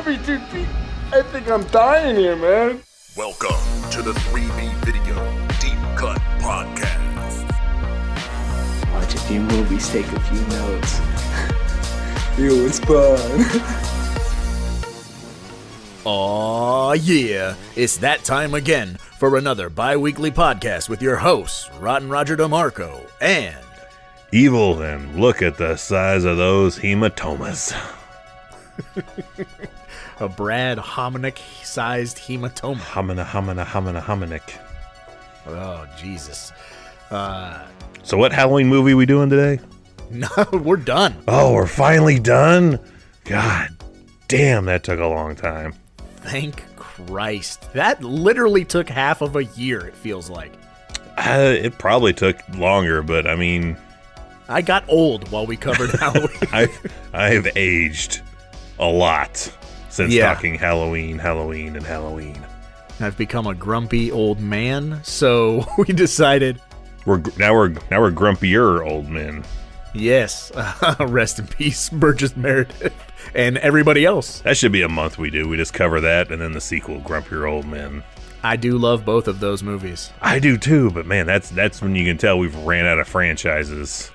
happy, dude. I think I'm dying here, man. Welcome to the 3B Video Deep Cut Podcast. Watch a few movies, take a few notes. It was fun. Aw, yeah. It's that time again for another bi-weekly podcast with your hosts, Rotten Roger DeMarco and... Evil, and look at the size of those hematomas. A Brad Hominick-sized hematoma. Hominick. Oh, Jesus. So what Halloween movie we doing today? No, we're done. Oh, we're finally done? God damn, that took a long time. Thank Christ. That literally took half of a year, it feels like. It probably took longer, but I mean... I got old while we covered Halloween. I've aged a lot since talking Halloween. I've become a grumpy old man, so we decided... We're grumpier old men. Yes. Rest in peace, Burgess Meredith, and everybody else. That should be a month we do. We just cover that, and then the sequel, Grumpier Old Men. I do love both of those movies. I do too, but man, that's when you can tell we've ran out of franchises.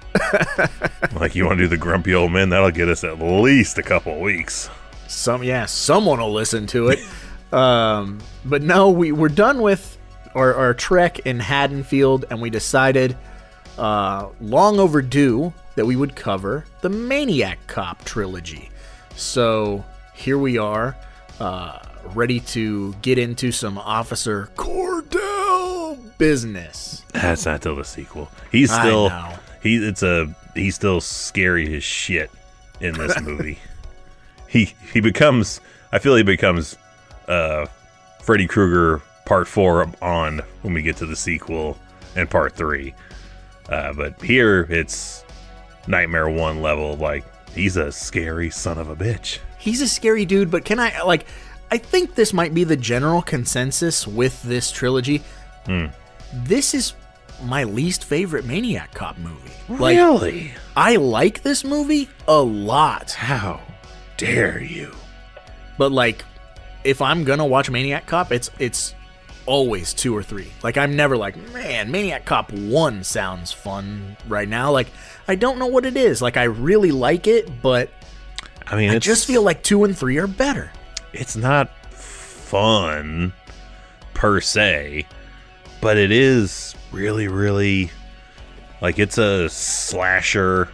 Like, you want to do the Grumpy Old Men? That'll get us at least a couple weeks. Someone will listen to it. But no, we're done with our trek in Haddonfield, and we decided, long overdue, that we would cover the Maniac Cop trilogy. So here we are, ready to get into some Officer Cordell business. That's not till the sequel. He's still scary as shit in this movie. he becomes Freddy Krueger Part 4 on when we get to the sequel and Part 3. But here it's Nightmare 1 level. Like, he's a scary son of a bitch. He's a scary dude, but I think this might be the general consensus with this trilogy. This is my least favorite Maniac Cop movie. Really? I like this movie a lot. How dare you? But if I'm gonna watch Maniac Cop, it's always 2 or 3. I'm never like, man, Maniac Cop 1 sounds fun right now. I don't know what it is. I really like it, but I just feel like 2 and 3 are better. It's not fun per se, but it is really, really, it's a slasher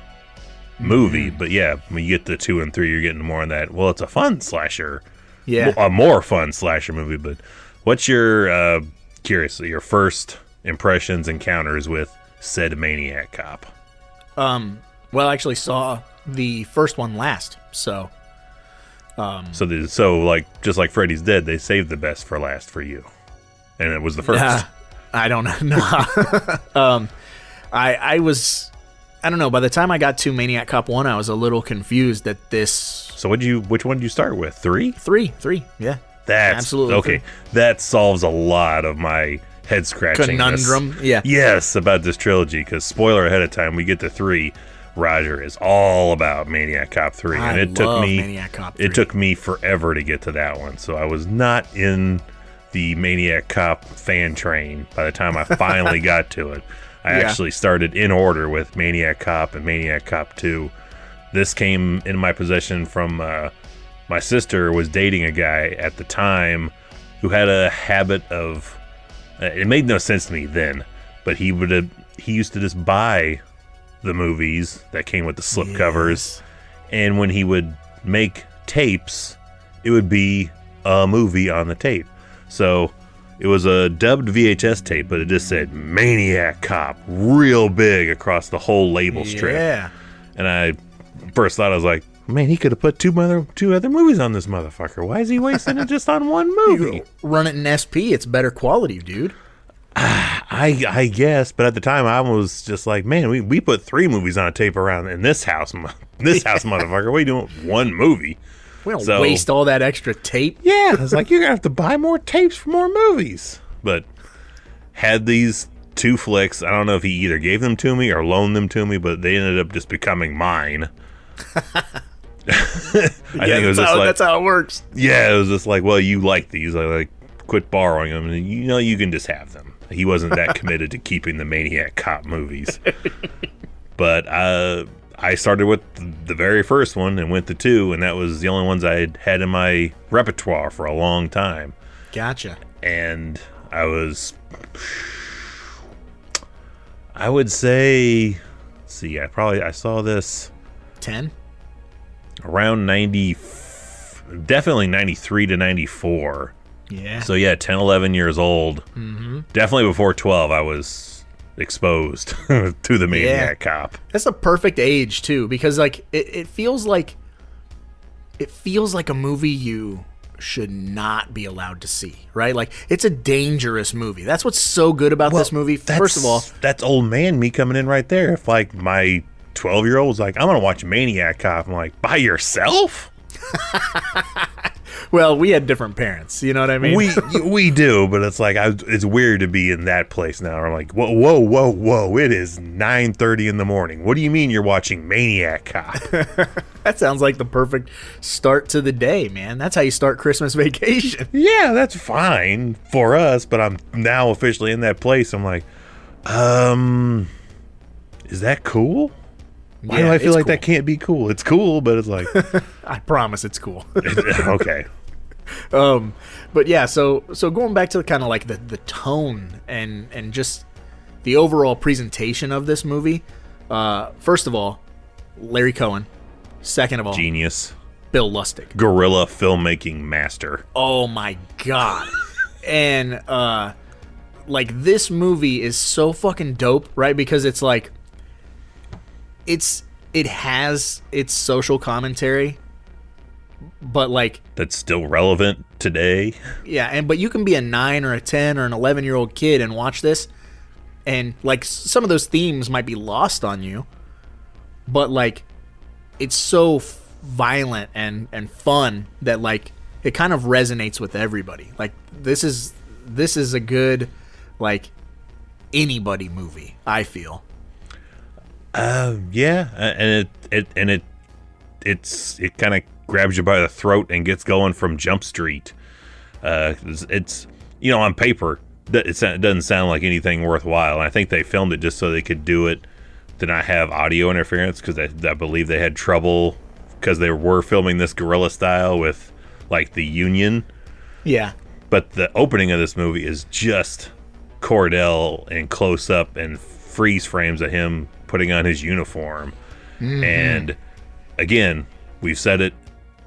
movie. But yeah, when you get to 2 and 3, you're getting more on that. Well, it's a fun slasher. Yeah. A more fun slasher movie. But what's your, curiously, your first impressions, encounters with said Maniac Cop? Well, I actually saw the first one last, so... just like Freddy's Dead, they saved the best for last for you. And it was the first. I don't know. I don't know. By the time I got to Maniac Cop 1, I was a little confused that this... So which one did you start with? 3? 3, yeah. That's absolutely okay. 3. That solves a lot of my head scratching. Conundrum, yeah. Yes, about this trilogy, because spoiler ahead of time, we get to 3. Roger is all about Maniac Cop 3, and it took me Maniac Cop 3. It took me forever to get to that one, so I was not in the Maniac Cop fan train by the time I finally got to it. I actually started in order with Maniac Cop and Maniac Cop 2. This came in my possession from my sister was dating a guy at the time who had a habit of it made no sense to me then, but he used to just buy the movies that came with the slip covers, and when he would make tapes, it would be a movie on the tape. So it was a dubbed VHS tape, but it just said Maniac Cop real big across the whole label strip. Yeah. And I first thought, I was like, man, he could have put two other movies on this motherfucker. Why is he wasting it just on one movie? Run it in SP, it's better quality, dude. I guess, but at the time I was just like, man, we put 3 movies on a tape around in this house, motherfucker. What are you doing with one movie? We don't waste all that extra tape. Yeah, I was like, you're gonna have to buy more tapes for more movies. But had these 2 flicks. I don't know if he either gave them to me or loaned them to me, but they ended up just becoming mine. think it was just that's how it works. Yeah, it was just like, well, you like these, like quit borrowing them, and you can just have them. He wasn't that committed to keeping the Maniac Cop movies. But I started with the very first one and went to 2, and that was the only ones I had in my repertoire for a long time. Gotcha. And I would say, let's see, I saw this 10? Around 90, definitely 93 to 94. Yeah. So yeah, 10, 11 years old. Mm-hmm. Definitely before 12, I was exposed to the Maniac Cop. That's the perfect age too, because like it feels like a movie you should not be allowed to see, right? Like it's a dangerous movie. That's what's so good about this movie. First of all, that's old man me coming in right there. If like my 12-year-old's like, I'm gonna watch Maniac Cop, I'm like, by yourself? well, we had different parents, you know what I mean? We do, but it's like it's weird to be in that place now. I'm like, whoa! It is 9:30 in the morning. What do you mean you're watching Maniac Cop? That sounds like the perfect start to the day, man. That's how you start Christmas vacation. Yeah, that's fine for us, but I'm now officially in that place. I'm like, is that cool? Why do I feel like cool. that can't be cool? It's cool, but it's like, I promise it's cool. okay. But yeah, so going back to kind of like the tone and just the overall presentation of this movie. First of all, Larry Cohen. Second of all, Genius. Bill Lustig. Guerrilla filmmaking master. Oh my god. And like this movie is so fucking dope, right? Because it's like it has its social commentary, but like that's still relevant today. Yeah, but you can be a 9 or a 10 or an 11-year-old kid and watch this, and like some of those themes might be lost on you, but like it's so violent and fun that like it kind of resonates with everybody. Like this is a good like anybody movie, I feel. Yeah, and it kind of grabs you by the throat and gets going from Jump Street. It's on paper it doesn't sound like anything worthwhile, and I think they filmed it just so they could do it to not have audio interference, because I believe they had trouble because they were filming this guerrilla style with like the Union. Yeah. But the opening of this movie is just Cordell in close up and freeze frames of him putting on his uniform. Mm-hmm. And again, we've said it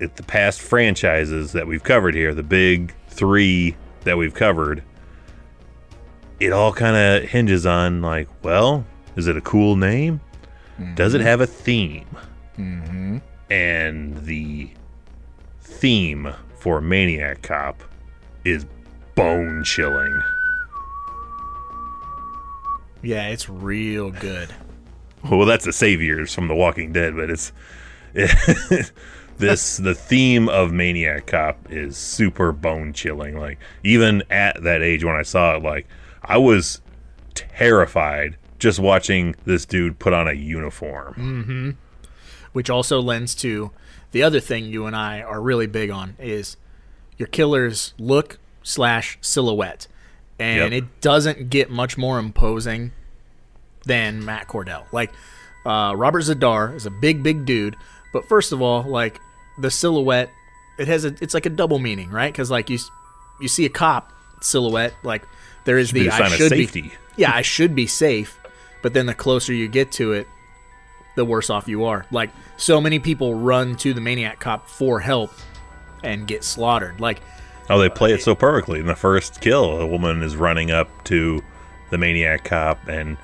at the past franchises that we've covered here, the big 3 that we've covered, it all kind of hinges on like, well, is it a cool name? Mm-hmm. Does it have a theme? Mm-hmm. And the theme for Maniac Cop is bone chilling. Yeah, it's real good. Well, that's the Saviors from The Walking Dead, but the theme of Maniac Cop is super bone chilling. Like even at that age when I saw it, like I was terrified just watching this dude put on a uniform. Mm-hmm. Which also lends to the other thing you and I are really big on is your killer's look / silhouette. And it doesn't get much more imposing than Matt Cordell. Like, Robert Zadar is a big dude. But first of all, like, the silhouette, it's like a double meaning, right? Because, like, you see a cop silhouette, like, there is the I should be. Yeah, I should be safe. But then the closer you get to it, the worse off you are. Like, so many people run to the Maniac Cop for help and get slaughtered. Like, oh, they play it so perfectly. In the first kill, a woman is running up to the Maniac Cop, and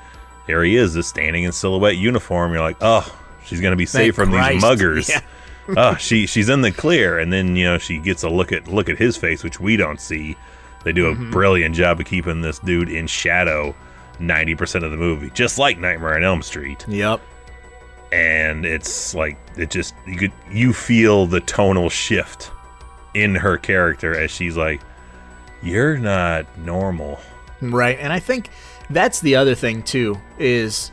there he is, just standing in silhouette uniform. You're like, oh, she's going to be safe from these muggers. Yeah. Oh, she's in the clear. And then, she gets a look at his face, which we don't see. They do a brilliant job of keeping this dude in shadow 90% of the movie, just like Nightmare on Elm Street. Yep. And it's like, you feel the tonal shift in her character as she's like, you're not normal. Right. And I think that's the other thing too, is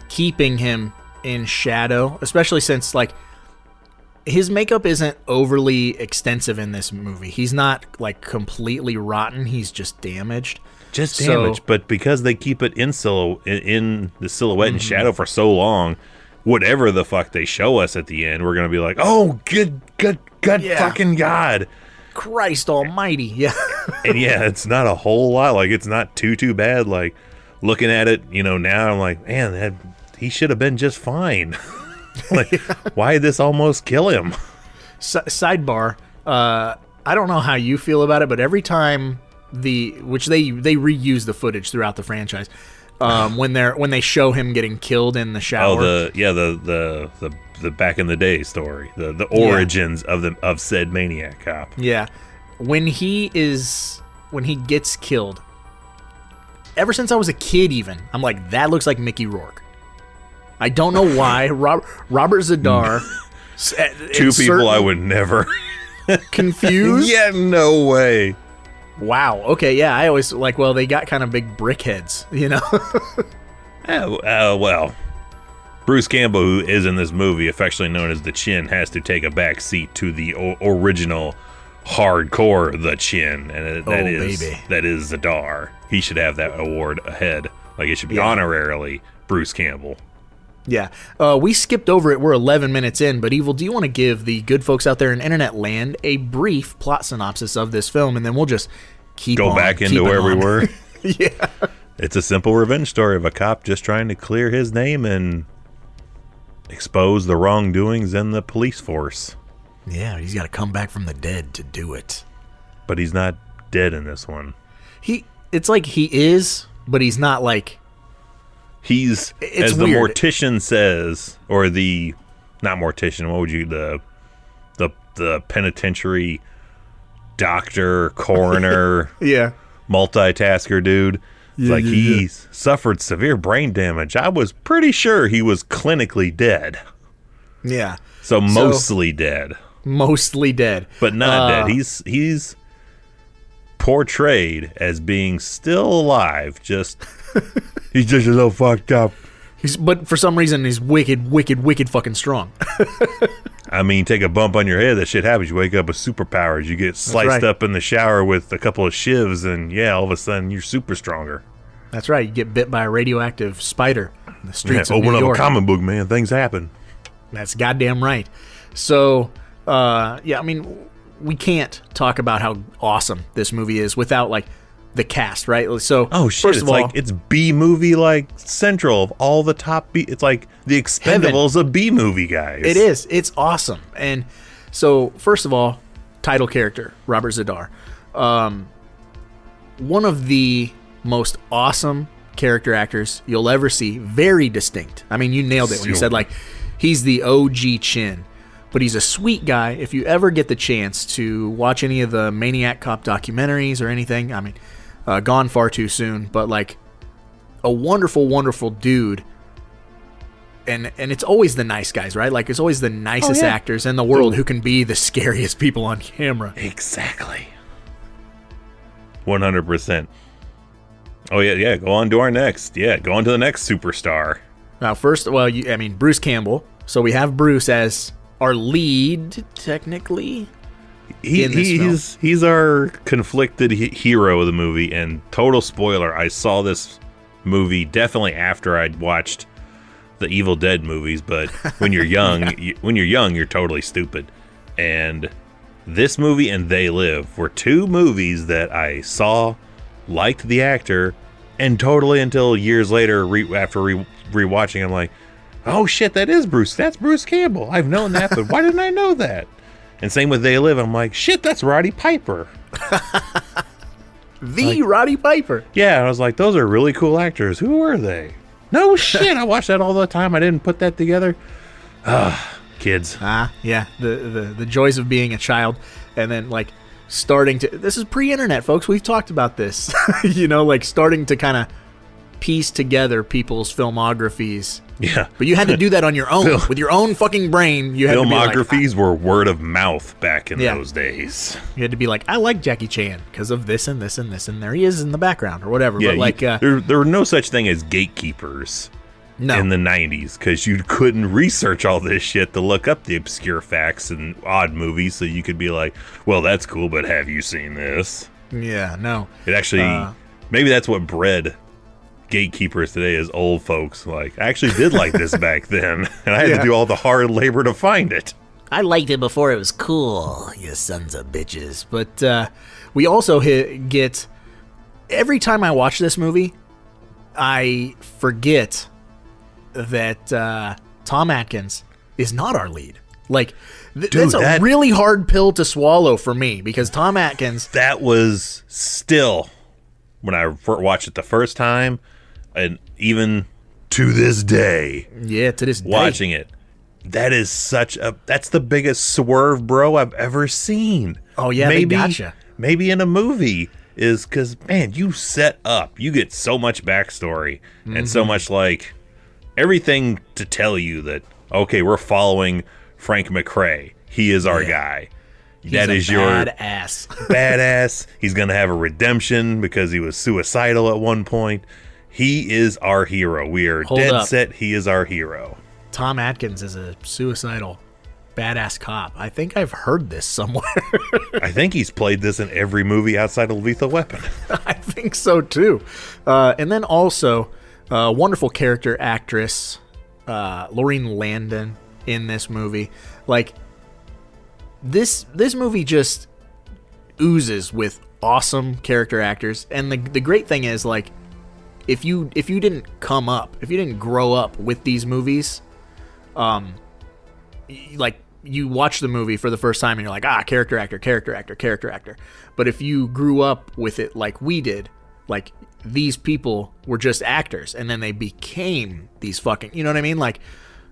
keeping him in shadow, especially since like his makeup isn't overly extensive in this movie. He's not like completely rotten. He's just damaged. Just damaged, but because they keep it in the silhouette and shadow for so long, whatever the fuck they show us at the end, we're gonna be like, oh, good fucking God. Christ almighty. Yeah. And yeah, it's not a whole lot. Like, it's not too bad. Like, looking at it, now I'm like, man, he should have been just fine. Like, why did this almost kill him? Sidebar, I don't know how you feel about it, but every time which they reuse the footage throughout the franchise, when they show him getting killed in the shower. Oh, the back in the day story, the origins of said Maniac Cop. Yeah, when he gets killed. Ever since I was a kid, even I'm like, that looks like Mickey Rourke. I don't know why. Robert Zadar. Two people I would never confuse. Yeah, no way. Wow. Okay. Yeah. I always well, they got kind of big brick heads, Well, Bruce Campbell, who is in this movie, affectionately known as the Chin, has to take a back seat to the original hardcore the Chin, and that is Zadar. He should have that award ahead. Like, it should be honorarily Bruce Campbell. Yeah. We skipped over it. We're 11 minutes in, but Evil, do you want to give the good folks out there in internet land a brief plot synopsis of this film, and then we'll just go back into where we were? Yeah. It's a simple revenge story of a cop just trying to clear his name and expose the wrongdoings in the police force. Yeah, he's got to come back from the dead to do it. But he's not dead in this one. It's like he is, but he's not like... He's, it's as weird. The mortician says, or the, not mortician, what would you, the penitentiary doctor, coroner, yeah, multitasker dude. Yeah, he suffered severe brain damage. I was pretty sure he was clinically dead. Yeah. So mostly dead. Mostly dead. But not dead. He's portrayed as being still alive, just... He's just a little fucked up. But for some reason, he's wicked fucking strong. I mean, take a bump on your head, that shit happens. You wake up with superpowers. You get sliced up in the shower with a couple of shivs, and yeah, all of a sudden, you're super stronger. That's right. You get bit by a radioactive spider in the streets of New York. Open up York. a comic book, man. Things happen. That's goddamn right. So, yeah, I mean, we can't talk about how awesome this movie is without, the cast, right? So, first of all, it's B movie central of all the top B. It's like the Expendables of B movie guys. It is. It's awesome. And so, first of all, title character Robert Zadar, one of the most awesome character actors you'll ever see. Very distinct. I mean, you nailed it when you said he's the OG Chin. But he's a sweet guy. If you ever get the chance to watch any of the Maniac Cop documentaries or anything, I mean, gone far too soon, but a wonderful, wonderful dude. And it's always the nice guys, right? It's always the nicest actors in the world who can be the scariest people on camera. Exactly. 100%. Oh, yeah. Go on to our next. Yeah, go on to the next superstar. Now, first, Bruce Campbell. So we have Bruce as our lead, technically. He's our conflicted hero of the movie, and total spoiler, I saw this movie definitely after I'd watched the Evil Dead movies, but when you're young, you're totally stupid. And this movie and They Live were two movies that I saw, liked the actor, and totally until years later, after rewatching, I'm like, oh shit, that is Bruce. That's Bruce Campbell. I've known that, but why didn't I know that? And same with They Live. I'm like, shit, that's Roddy Piper. Roddy Piper. Yeah, I was like, those are really cool actors. Who are they? No shit, I watched that all the time. I didn't put that together. Kids. Yeah, the joys of being a child, and then starting to. This is pre-internet, folks. We've talked about this. Starting to kind of piece together people's filmographies. Yeah. But you had to do that on your own. With your own fucking brain. You had Filmographies were word of mouth back in those days. You had to be like, I like Jackie Chan because of this and this and this, and there he is in the background or whatever. Yeah, but there were no such thing as gatekeepers in the 90s because you couldn't research all this shit to look up the obscure facts and odd movies, so you could be like, well, that's cool, but have you seen this? Yeah, no. It actually, maybe that's what bred gatekeepers today is old folks. Like, I actually did like this back then, and I had to do all the hard labor to find it. I liked it before it was cool, you sons of bitches. But we also get, every time I watch this movie, I forget that Tom Atkins is not our lead. Like, that's a really hard pill to swallow for me, because Tom Atkins... That was still, when I watched it the first time, and even to this day... Yeah, to this day. Watching it, that is that's the biggest swerve, bro, I've ever seen. Oh, yeah, they gotcha. Maybe in a movie, is because, man, you set up. You get so much backstory, and so much, like... everything to tell you that, okay, we're following Frank McRae. He is our guy. That is your badass. He's going to have a redemption because he was suicidal at one point. He is our hero. We are dead set. He is our hero. Tom Atkins is a suicidal badass cop. I think I've heard this somewhere. I think he's played this in every movie outside of Lethal Weapon. I think so, too. And then also... wonderful character actress, Laureen Landon in this movie. Like, this movie just oozes with awesome character actors. And the great thing is, like, if you didn't grow up with these movies, like, you watch the movie for the first time and you're like, character actor. But if you grew up with it like we did, like, these people were just actors, and then they became these fucking, you know what I mean? Like,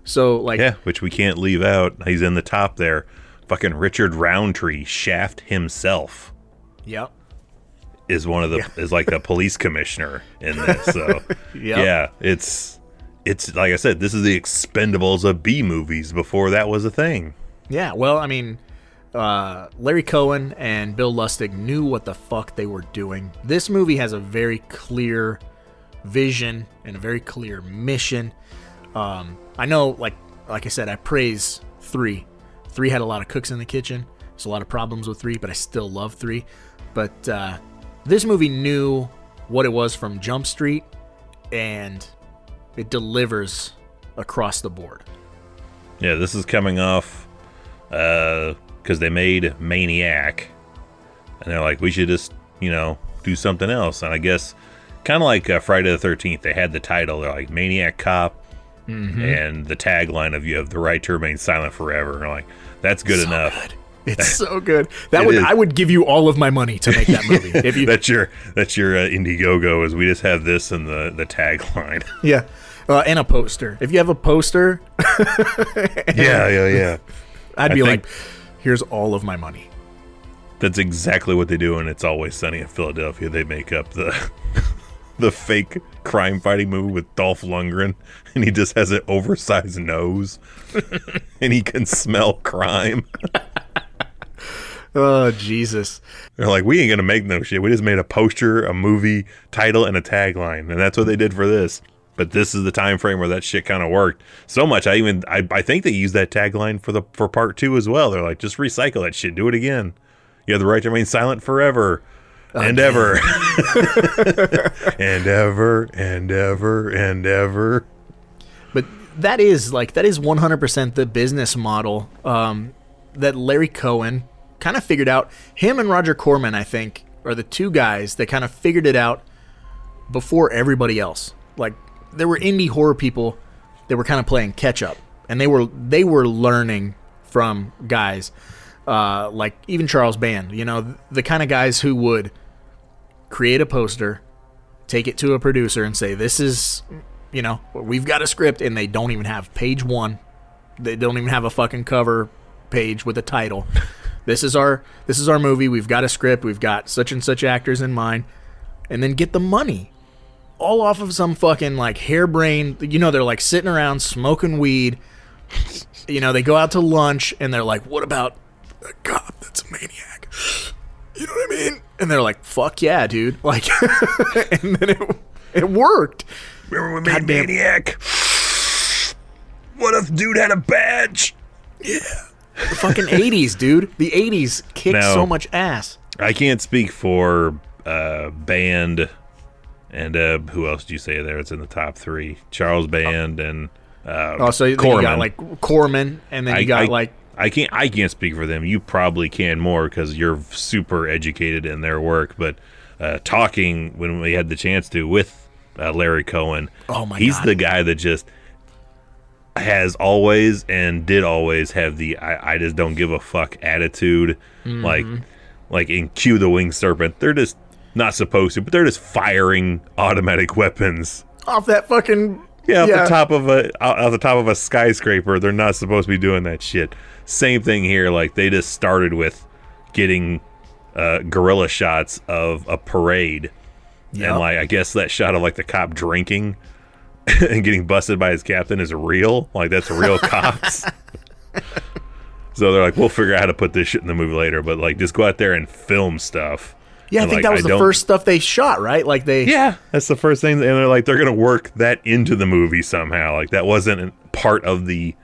so, like... Yeah, which we can't leave out. He's in the top there. Fucking Richard Roundtree, Shaft himself. Yep. Is one of the, is like the police commissioner in this, so... Yeah, it's like I said, this is the Expendables of B movies before that was a thing. Yeah, well, I mean... Larry Cohen and Bill Lustig knew what the fuck they were doing. This movie has a very clear vision and a very clear mission. I know, like I said, I praise 3. 3 had a lot of cooks in the kitchen. There's a lot of problems with 3, but I still love 3. But this movie knew what it was from Jump Street, and it delivers across the board. Yeah, this is coming off... because they made Maniac, and they're like, we should just, do something else. And I guess, kind of like Friday the 13th, they had the title, they're like, Maniac Cop, and the tagline of, you have the right to remain silent forever. And they're like, that's good enough. Good. It's so good. I would give you all of my money to make that movie. If you... that's your Indiegogo, is we just have this in the tagline. Yeah. And a poster. If you have a poster. Yeah. I'd be like, here's all of my money. That's exactly what they do in It's Always Sunny in Philadelphia. They make up the fake crime fighting movie with Dolph Lundgren, and he just has an oversized nose, and he can smell crime. Oh, Jesus. They're like, we ain't going to make no shit. We just made a poster, a movie title, and a tagline, and that's what they did for this. But this is the time frame where that shit kind of worked so much. I think they used that tagline for part 2 as well. They're like, just recycle that shit, do it again. You have the right to remain silent forever, and ever, and ever, and ever, and ever. But that is 100% the business model that Larry Cohen kind of figured out. Him and Roger Corman, I think, are the two guys that kind of figured it out before everybody else. Like, there were indie horror people that were kind of playing catch up, and they were learning from guys like even Charles Band, the kind of guys who would create a poster, take it to a producer, and say, this is, we've got a script, and they don't even have page 1. They don't even have a fucking cover page with a title. This is our movie. We've got a script. We've got such and such actors in mind, and then get the money. All off of some fucking, like, harebrained, they're, like, sitting around smoking weed. They go out to lunch, and they're like, what about a cop that's a maniac? You know what I mean? And they're like, fuck yeah, dude. Like, and then it worked. Remember we made Maniac? What if dude had a badge? The fucking 80s, dude. The 80s kicked Now, so much ass. I can't speak for Band and who else did you say there? It's in the top three. Charles Band and So you got like Corman, and then you got like I can't speak for them. You probably can more because you're super educated in their work. But talking when we had the chance to with Larry Cohen, he's the guy that just has always and did always have the I just don't give a fuck attitude. Like in Cue the Winged Serpent, they're just not supposed to, but they're just firing automatic weapons off that fucking off the top of a skyscraper. They're not supposed to be doing that shit. Same thing here. Like they just started with getting guerrilla shots of a parade, and like I guess that shot of like the cop drinking and getting busted by his captain is real. Like that's real cops. So they're like, we'll figure out how to put this shit in the movie later, but like just go out there and film stuff. Yeah, I think that was the first stuff they shot, right? Like that's the first thing, and they're like, they're gonna work that into the movie somehow. Like that wasn't part of the,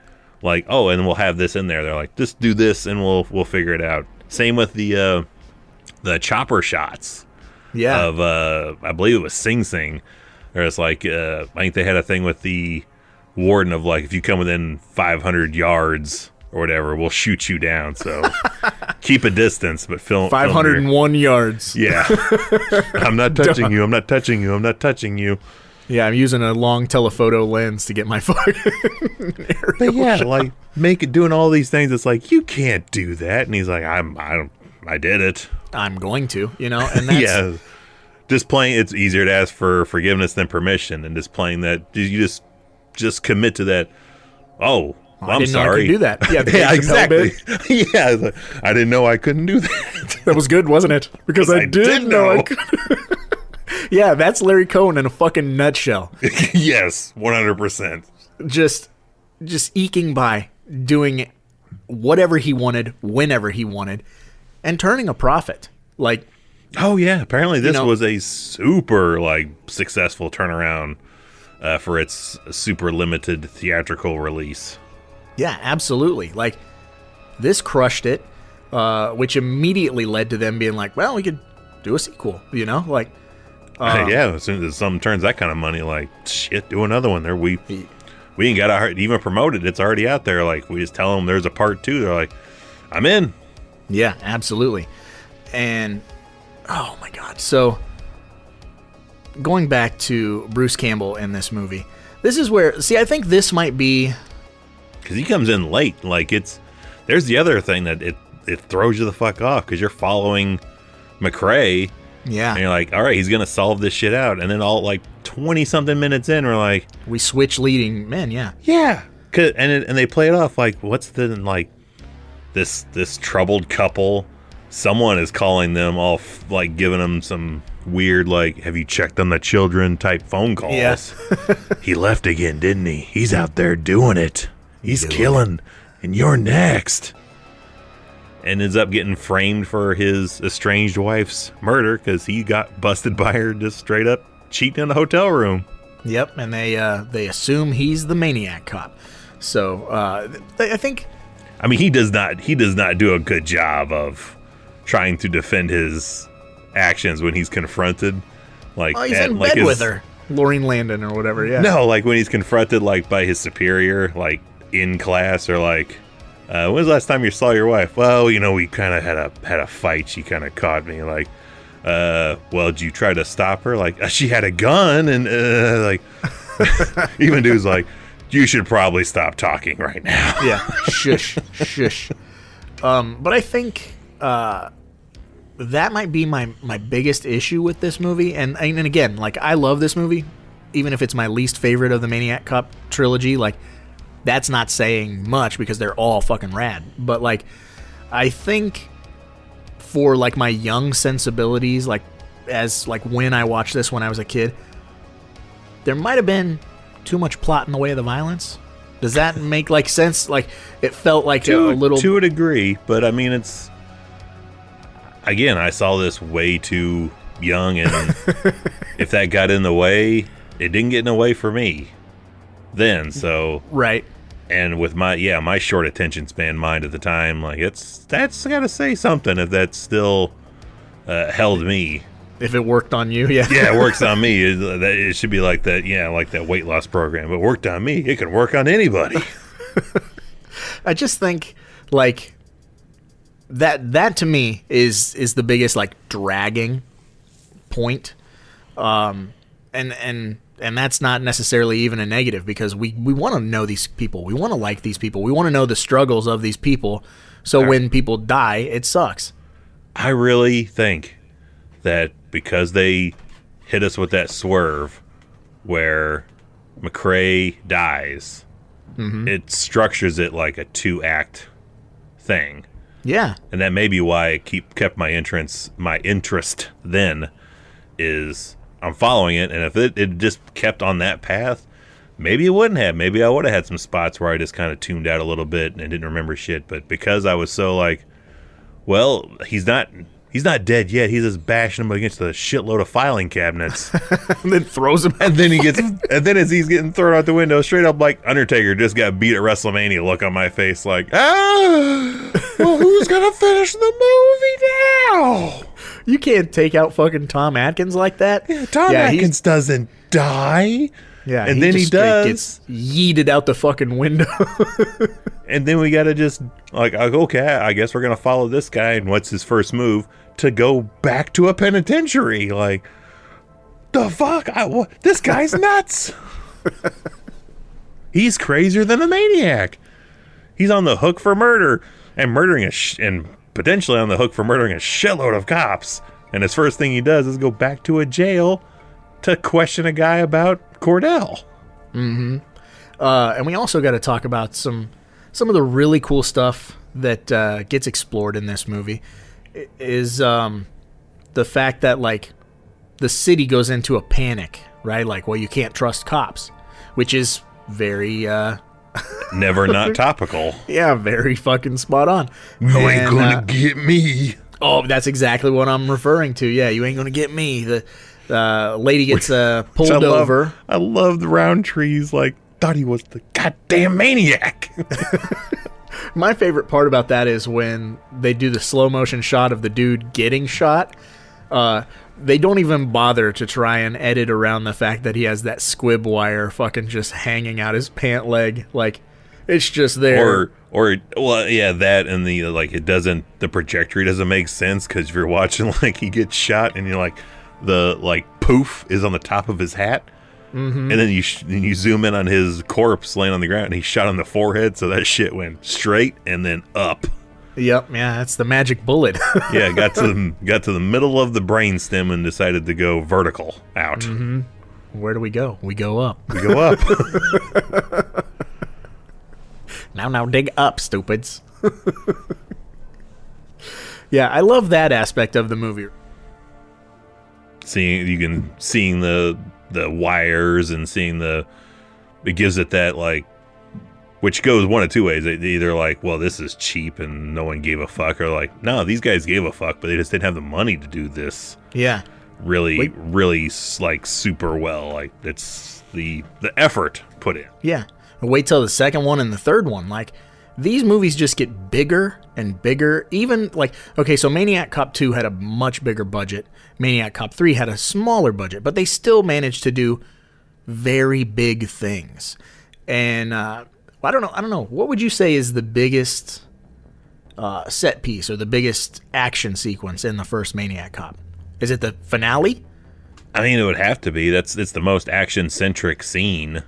like, oh, and we'll have this in there. They're like, just do this, and we'll figure it out. Same with the chopper shots. Yeah. Of I believe it was Sing Sing. There's like I think they had a thing with the warden of like, if you come within 500 yards or whatever, we'll shoot you down. So keep a distance, but film 501 yards. Yeah. I'm not touching you. I'm not touching you. I'm not touching you. Yeah, I'm using a long telephoto lens to get my fucking but yeah, shot. Like doing all these things. It's like, you can't do that. And he's like, I did it. I'm going to, and that's yeah. Just playing, it's easier to ask for forgiveness than permission, and just playing that you just commit to that. Oh, I I'm didn't sorry. know I could do that. Yeah, yeah, exactly. Yeah, I didn't know I couldn't do that. That was good, wasn't it? Because I did know I could. Yeah, that's Larry Cohen in a fucking nutshell. Yes, 100%. Just eking by, doing whatever he wanted, whenever he wanted, and turning a profit. Like, oh yeah, apparently this was a super like successful turnaround for its super limited theatrical release. Yeah, absolutely. Like, this crushed it, which immediately led to them being like, well, we could do a sequel, like. Yeah, as soon as something turns that kind of money, like, shit, do another one. There, we ain't got to even promote it. It's already out there. Like, we just tell them there's a part 2. They're like, I'm in. Yeah, absolutely. And, oh my God. So, going back to Bruce Campbell in this movie, this is where, I think this might be... Because he comes in late. Like, there's the other thing that it throws you the fuck off, because you're following McRae. Yeah. And you're like, all right, he's going to solve this shit out. And then all like 20-something minutes in, we're like... We switch leading men, yeah. Yeah. And they play it off like, what's the, like, this troubled couple? Someone is calling them off, like, giving them some weird, like, have you checked on the children type phone calls. Yes. He left again, didn't he? He's out there doing it. He's killing, and you're next. And ends up getting framed for his estranged wife's murder because he got busted by her just straight up cheating in a hotel room. Yep, and they assume he's the Maniac Cop. So I think... I mean, he does not do a good job of trying to defend his actions when he's confronted. Like, he's in bed with her. Laureen Landon or whatever, yeah. No, like when he's confronted like by his superior, like in class, or like, when was the last time you saw your wife? Well, we kind of had a fight. She kind of caught me. Like, well, did you try to stop her? Like, she had a gun, and like, even dude's like, you should probably stop talking right now. Yeah, shush. But I think that might be my biggest issue with this movie. And again, like, I love this movie, even if it's my least favorite of the Maniac Cop trilogy. Like, that's not saying much because they're all fucking rad. But, like, I think for, like, my young sensibilities, like, as, like, when I watched this when I was a kid, there might have been too much plot in the way of the violence. Does that make, like, sense? Like, it felt like a little... To a degree, but, I mean, it's... Again, I saw this way too young, and if that got in the way, it didn't get in the way for me then, so... Right. And with my short attention span mind at the time, like that's got to say something if that still held me. If it worked on you, yeah. Yeah, it works on me. It should be like that. Yeah, like that weight loss program. It worked on me. It can work on anybody. I just think like that to me is the biggest like dragging point, and that's not necessarily even a negative, because we want to know these people, we want to like these people, we want to know the struggles of these people. So when people die, it sucks. I really think that because they hit us with that swerve where McCrae dies, it structures it like a 2-act thing. Yeah. And that may be why it kept my interest then, is I'm following it, and if it just kept on that path, maybe it wouldn't have. Maybe I would have had some spots where I just kind of tuned out a little bit and didn't remember shit. But because I was so like, well, he's not dead yet. He's just bashing him against a shitload of filing cabinets. And then throws him. And then as he's getting thrown out the window, straight up like Undertaker just got beat at WrestleMania look on my face, like, well, who's gonna finish the movie now? You can't take out fucking Tom Atkins like that. Yeah, Tom Atkins doesn't die. Yeah, and then he does. Gets yeeted out the fucking window. And then we gotta just like, okay, I guess we're gonna follow this guy. And what's his first move? To go back to a penitentiary. Like, the fuck? This guy's nuts. He's crazier than a maniac. He's on the hook for murder and murdering and potentially on the hook for murdering a shitload of cops. And his first thing he does is go back to a jail to question a guy about Cordell. Mm-hmm. And we also got to talk about some of the really cool stuff that gets explored in this movie. Is the fact that like the city goes into a panic, right? Like, well, you can't trust cops, which is very never not topical. Yeah, very fucking spot on. You ain't gonna get me. Oh, that's exactly what I'm referring to. Yeah, you ain't gonna get me. The lady gets pulled over. I love the Roundtree's like thought he was the goddamn maniac. My favorite part about that is when they do the slow motion shot of the dude getting shot. They don't even bother to try and edit around the fact that he has that squib wire fucking just hanging out his pant leg. Like, it's just there. Or well, yeah, that and the like it doesn't, the trajectory doesn't make sense, because if you're watching like he gets shot and you're like the like poof is on the top of his hat. Mm-hmm. And then you zoom in on his corpse laying on the ground, and he's shot on the forehead, so that shit went straight and then up. Yep, yeah, that's the magic bullet. Yeah, got to the middle of the brainstem and decided to go vertical out. Mm-hmm. Where do we go? We go up. We go up. Now dig up, stupids. Yeah, I love that aspect of the movie. Seeing the wires and seeing it gives it that like, which goes one of two ways. They either like, well, this is cheap and no one gave a fuck, or like, no, these guys gave a fuck, but they just didn't have the money to do this. Yeah. Really like super well. Like, it's the effort put in. Yeah. Wait till the second one and the third one. Like, these movies just get bigger and bigger. Even like, okay, so Maniac Cop 2 had a much bigger budget. Maniac Cop 3 had a smaller budget, but they still managed to do very big things. And I don't know. What would you say is the biggest set piece or the biggest action sequence in the first Maniac Cop? Is it the finale? I mean, it would have to be. It's the most action-centric scene.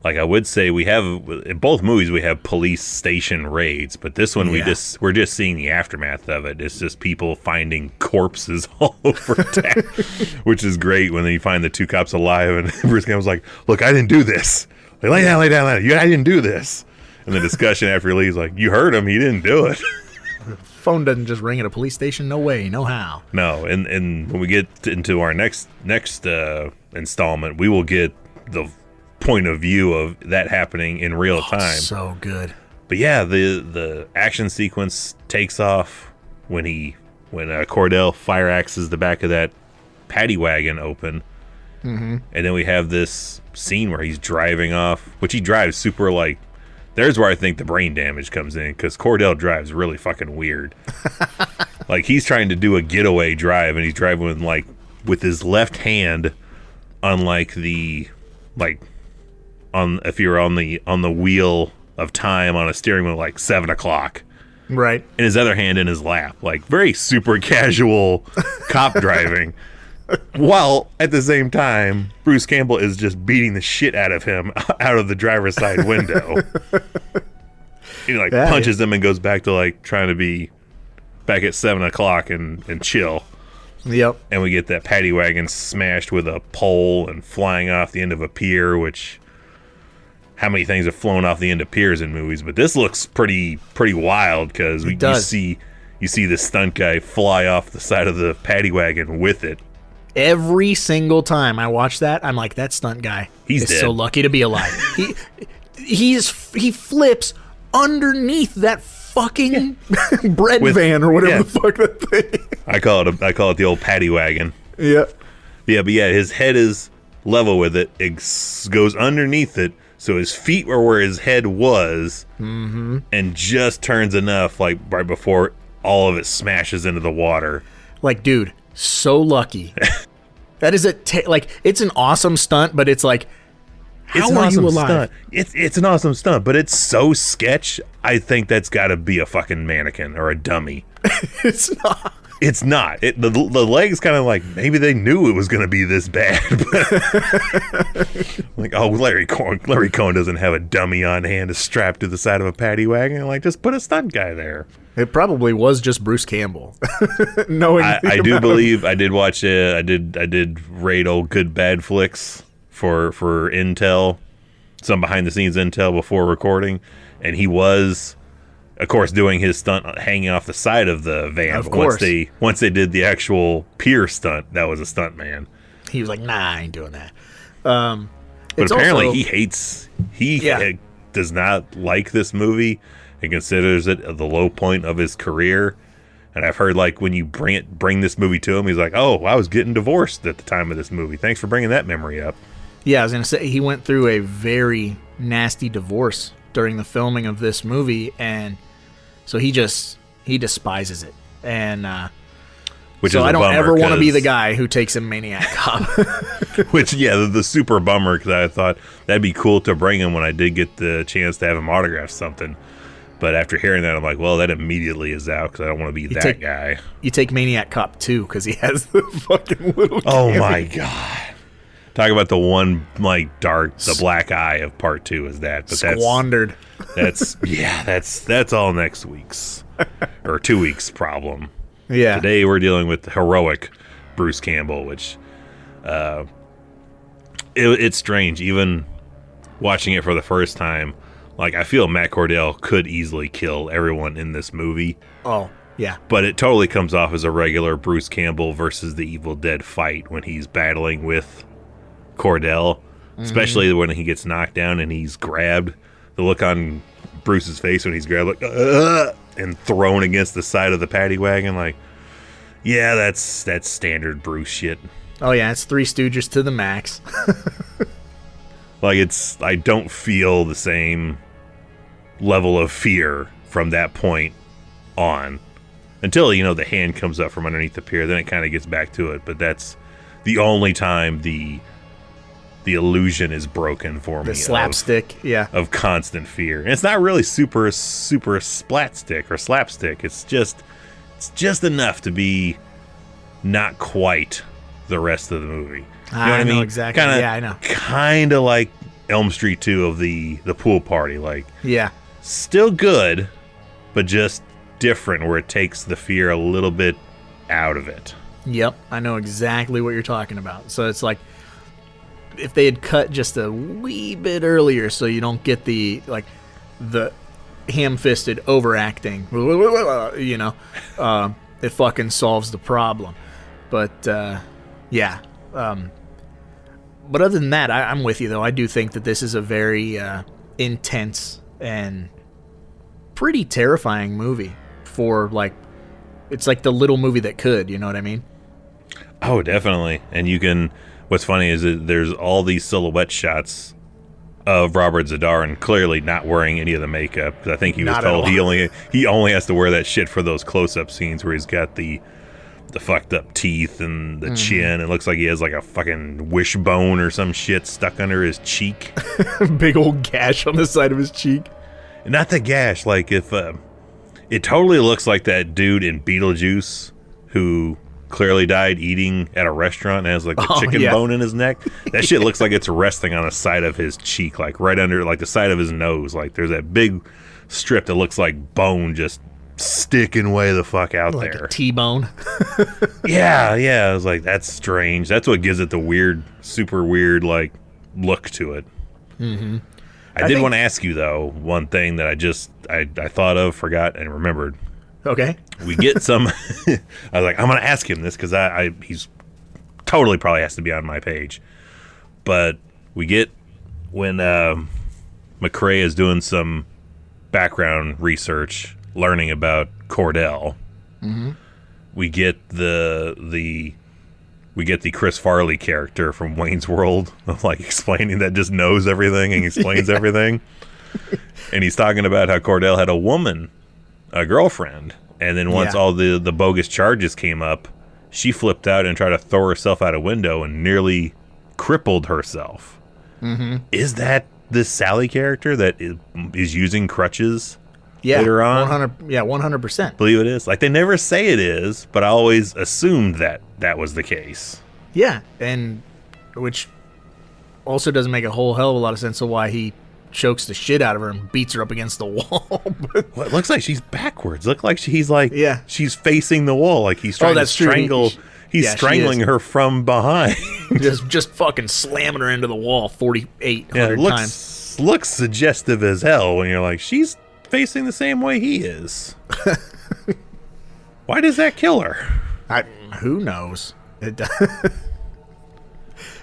Like, I would say we have, in both movies, we have police station raids, but this one we're just seeing the aftermath of it. It's just people finding corpses all over town, which is great when you find the two cops alive, and Bruce Campbell's like, look, I didn't do this. Like, lay down. I didn't do this. And the discussion after he leaves, like, you heard him, he didn't do it. Phone doesn't just ring at a police station. No way, no how. No, and when we get into our next installment, we will get the point of view of that happening in real time. So good. But yeah, the action sequence takes off when Cordell fire axes the back of that paddy wagon open. Mm-hmm. And then we have this scene where he's driving off, which he drives super like there's where I think the brain damage comes in, because Cordell drives really fucking weird. Like, he's trying to do a getaway drive, and he's driving with his left hand on if you're on the wheel of time on a steering wheel, like 7 o'clock. Right. And his other hand in his lap. Like, very super casual cop driving. While, at the same time, Bruce Campbell is just beating the shit out of him out of the driver's side window. He, punches him and goes back to, trying to be back at 7 o'clock and chill. Yep. And we get that paddy wagon smashed with a pole and flying off the end of a pier, which... How many things have flown off the end of piers in movies? But this looks pretty wild, because you see the stunt guy fly off the side of the paddy wagon with it. Every single time I watch that, I'm like, that stunt guy is dead. so lucky to be alive. he flips underneath that fucking bread van or whatever the fuck that thing. I call it the old paddy wagon. Yeah. Yeah, but his head is level with it. It goes underneath it. So his feet were where his head was, and just turns enough, right before all of it smashes into the water. Like, dude, so lucky. That is it's an awesome stunt, but it's like, how are you alive? It's an awesome stunt, but it's so sketch. I think that's got to be a fucking mannequin or a dummy. It's not. It's not. The leg's kind of like, maybe they knew it was going to be this bad. But Larry Cohen doesn't have a dummy on hand strapped to the side of a paddy wagon. Just put a stunt guy there. It probably was just Bruce Campbell. I do believe I did watch it. I did rate old Good Bad Flicks for intel, some behind the scenes intel before recording, and he was, of course, doing his stunt hanging off the side of the van. Of course. Once they did the actual pier stunt, that was a stunt man. He was like, nah, I ain't doing that. But apparently he does not like this movie and considers it the low point of his career. And I've heard, when you bring this movie to him, he's like, oh, I was getting divorced at the time of this movie. Thanks for bringing that memory up. Yeah, I was going to say, he went through a very nasty divorce during the filming of this movie, and so he despises it. And which so is I don't bummer, ever want to be the guy who takes a Maniac Cop. Which, the super bummer, because I thought that'd be cool to bring him when I did get the chance to have him autograph something. But after hearing that, I'm like, well, that immediately is out, because I don't want to be that guy. You take Maniac Cop 2, because he has the fucking little cameo. My God. Talk about the one, the black eye of part 2 is that. But squandered. That's all next week's, or 2 weeks' problem. Yeah. Today we're dealing with the heroic Bruce Campbell, which, it's strange, even watching it for the first time. I feel Matt Cordell could easily kill everyone in this movie. Oh, yeah. But it totally comes off as a regular Bruce Campbell versus the Evil Dead fight when he's battling with Cordell, especially when he gets knocked down and he's grabbed. The look on Bruce's face when he's grabbed, and thrown against the side of the paddy wagon. That's standard Bruce shit. Oh, yeah, it's Three Stooges to the max. I don't feel the same level of fear from that point on until the hand comes up from underneath the pier. Then it kind of gets back to it, but that's the only time the illusion is broken for me. The slapstick, of constant fear. And it's not really super splatstick or slapstick. It's just enough to be not quite the rest of the movie. You know what I mean? Exactly. I know. Kind of like Elm Street 2 of the pool party. Still good, but just different, where it takes the fear a little bit out of it. Yep, I know exactly what you're talking about. So it's like, if they had cut just a wee bit earlier, so you don't get the ham-fisted overacting, it fucking solves the problem. But but other than that, I'm with you, though. I do think that this is a very intense and pretty terrifying movie for, it's like the little movie that could, you know what I mean? Oh, definitely. And what's funny is that there's all these silhouette shots of Robert Zadar, and clearly not wearing any of the makeup. 'Cause I think he was Not at told all. he only has to wear that shit for those close-up scenes where he's got the fucked up teeth and the chin. It looks like he has like a fucking wishbone or some shit stuck under his cheek. Big old gash on the side of his cheek. Not the gash, like if it totally looks like that dude in Beetlejuice who clearly died eating at a restaurant and has like a chicken bone in his neck. That shit looks like it's resting on the side of his cheek, like right under like the side of his nose. Like there's that big strip that looks like bone just sticking way the fuck out Like there. a T-bone. Yeah. I was like, that's strange. That's what gives it the weird, super weird like look to it. Mm-hmm. I did want to ask you though one thing that I thought of, forgot, and remembered. Okay. We get some. I was like, I'm gonna ask him this because he's totally probably has to be on my page. But we get when McCrae is doing some background research, learning about Cordell. Mm-hmm. We get the Chris Farley character from Wayne's World of like explaining that just knows everything and explains everything. And he's talking about how Cordell had a girlfriend, and then once all the bogus charges came up, she flipped out and tried to throw herself out a window and nearly crippled herself. Mm-hmm. Is that this Sally character that is using crutches later on? 100%. Believe it is. Like, they never say it is, but I always assumed that was the case. Yeah, and which also doesn't make a whole hell of a lot of sense of why he chokes the shit out of her and beats her up against the wall. Well, it looks like she's backwards. Look like she's like she's facing the wall, like he's trying to strangle. He's strangling her from behind. just fucking slamming her into the wall 4,800 times. Looks suggestive as hell when you're like, she's facing the same way he is. Why does that kill her? Who knows?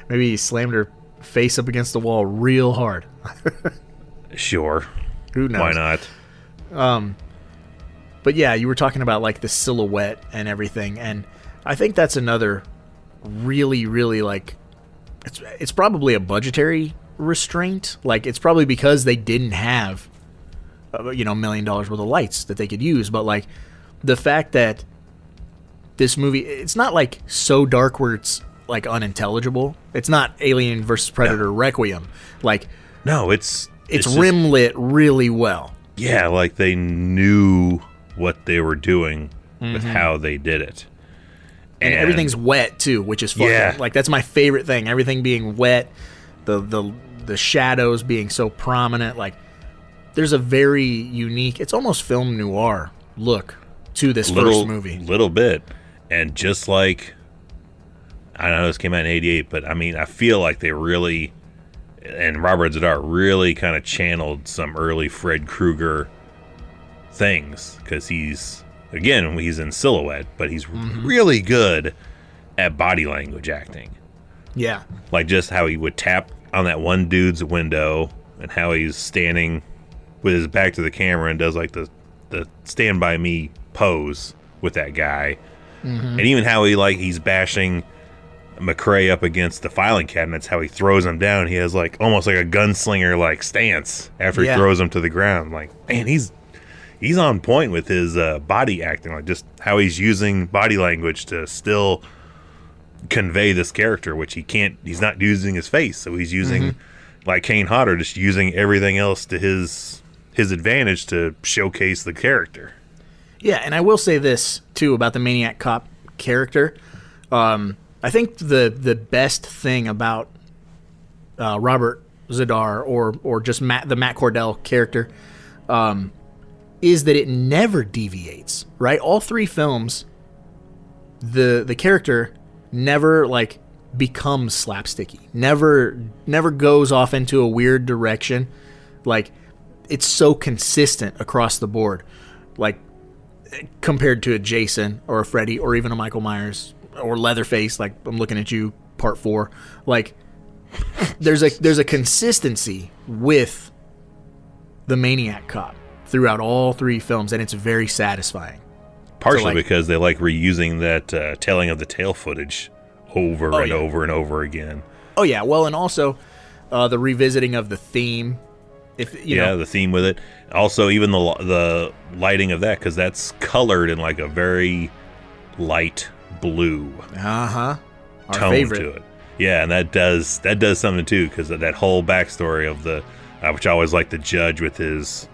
Maybe he slammed her face up against the wall real hard. Sure. Who knows? Why not? But yeah, you were talking about like the silhouette and everything, and I think that's another really, really like it's probably a budgetary restraint. Like it's probably because they didn't have $1 million worth of lights that they could use, but like the fact that this movie, it's not like so dark where it's like unintelligible. It's not Alien versus Predator Requiem. Like no, it's rim lit really well. Yeah, like they knew what they were doing with how they did it. And everything's wet too, which is fucking like that's my favorite thing. Everything being wet, the shadows being so prominent. Like there's a very unique, it's almost film noir look to this first movie. Little bit. And just like, I know this came out in 88, but I mean, I feel like they really, and Robert Zadar really kind of channeled some early Fred Krueger things, because he's in silhouette, but he's really good at body language acting. Yeah. Like just how he would tap on that one dude's window and how he's standing with his back to the camera and does like the Stand By Me pose with that guy. And even how he's bashing McCrae up against the filing cabinets, how he throws him down. He has like almost like a gunslinger like stance after he throws him to the ground. Like, man, he's on point with his body acting, like just how he's using body language to still convey this character, which he's not using his face, so he's using like Kane Hodder, just using everything else to his advantage to showcase the character. Yeah, and I will say this too about the Maniac Cop character. I think the best thing about Robert Zadar or just the Matt Cordell character is that it never deviates. Right, all three films, the character never like becomes slapsticky. Never goes off into a weird direction. Like it's so consistent across the board. Like compared to a Jason or a Freddy or even a Michael Myers or Leatherface, like I'm looking at you, Part 4. Like there's a consistency with the Maniac Cop throughout all three films, and it's very satisfying. Partially because they like reusing that telling of the tale footage over and over and over again. Oh yeah, well, and also The revisiting of the theme. If you know. The theme with it. Also, even the lighting of that, because that's colored in like a very light blue Our tone favorite. to it. Yeah, and that does something too, because of that whole backstory of the which I always like the judge with his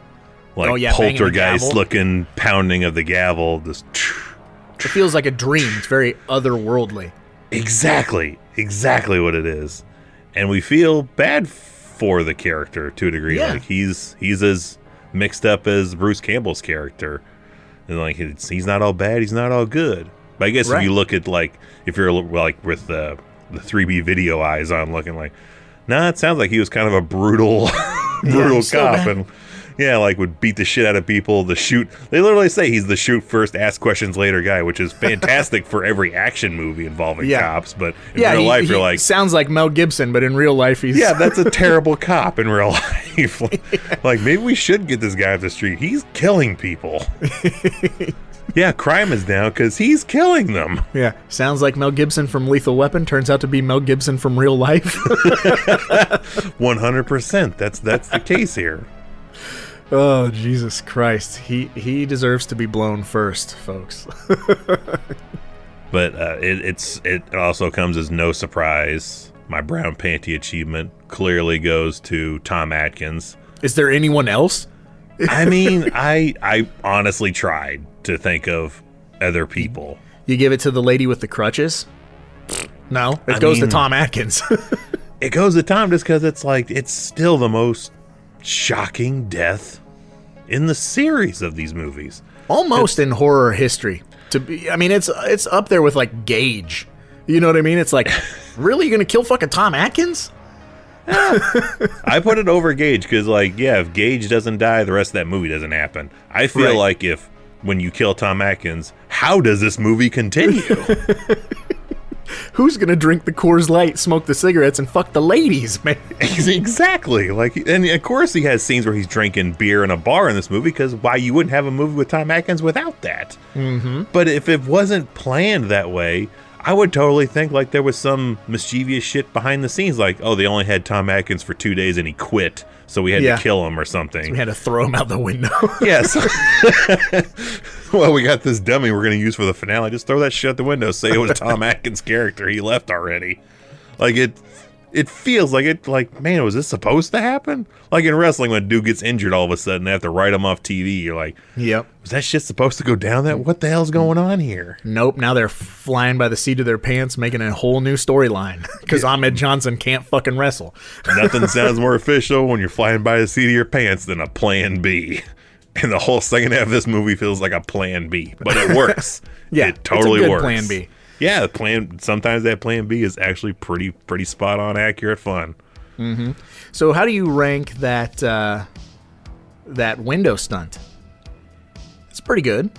poltergeist looking pounding of the gavel. This it feels like a dream. It's very otherworldly. exactly what it is, and we feel bad for the character to a degree. Yeah. Like he's as mixed up as Bruce Campbell's character, and like he's not all bad, he's not all good. But I guess if you look at like if you're like with the 3B video eyes on, looking like, it sounds like he was kind of a brutal cop, and like would beat the shit out of people. They literally say he's the shoot first, ask questions later guy, which is fantastic for every action movie involving cops. But in real life, you're like, sounds like Mel Gibson, but in real life, he's that's a terrible cop in real life. Like maybe we should get this guy off the street. He's killing people. Crime is down because he's killing them. Yeah, sounds like Mel Gibson from Lethal Weapon. Turns out to be Mel Gibson from real life. 100%. That's the case here. Oh, Jesus Christ. He deserves to be blown first, folks. But it also comes as no surprise. My brown panty achievement clearly goes to Tom Atkins. Is there anyone else? I mean, I honestly tried to think of other people. You give it to the lady with the crutches? No, it goes to Tom Atkins. It goes to Tom just because it's like, it's still the most shocking death in the series of these movies. Almost in horror history. It's up there with like Gage. You know what I mean? It's like, really, you're gonna kill fucking Tom Atkins? I put it over Gage because, if Gage doesn't die, the rest of that movie doesn't happen. I feel like when you kill Tom Atkins, how does this movie continue? Who's gonna drink the Coors Light, smoke the cigarettes, and fuck the ladies, man? Exactly. And of course he has scenes where he's drinking beer in a bar in this movie, because why you wouldn't have a movie with Tom Atkins without that? Mm-hmm. But if it wasn't planned that way, I would totally think like there was some mischievous shit behind the scenes, like, oh, they only had Tom Atkins for 2 days and he quit, so we had to kill him or something. So we had to throw him out the window. Yes. Well, we got this dummy we're going to use for the finale. Just throw that shit out the window. Say it was Tom Atkins' character. He left already. Like, it feels like it, like, man, was this supposed to happen? Like in wrestling, when a dude gets injured all of a sudden, they have to write him off TV. You're like, yep. Was that shit supposed to go down that? What the hell's going on here? Nope. Now they're flying by the seat of their pants, making a whole new storyline because Ahmed Johnson can't fucking wrestle. Nothing sounds more official when you're flying by the seat of your pants than a plan B. And the whole second half of this movie feels like a plan B, but it works. It totally it's a good works. plan B. Yeah, sometimes that plan B is actually pretty spot on, accurate fun. Mm-hmm. So how do you rank that window stunt? It's pretty good.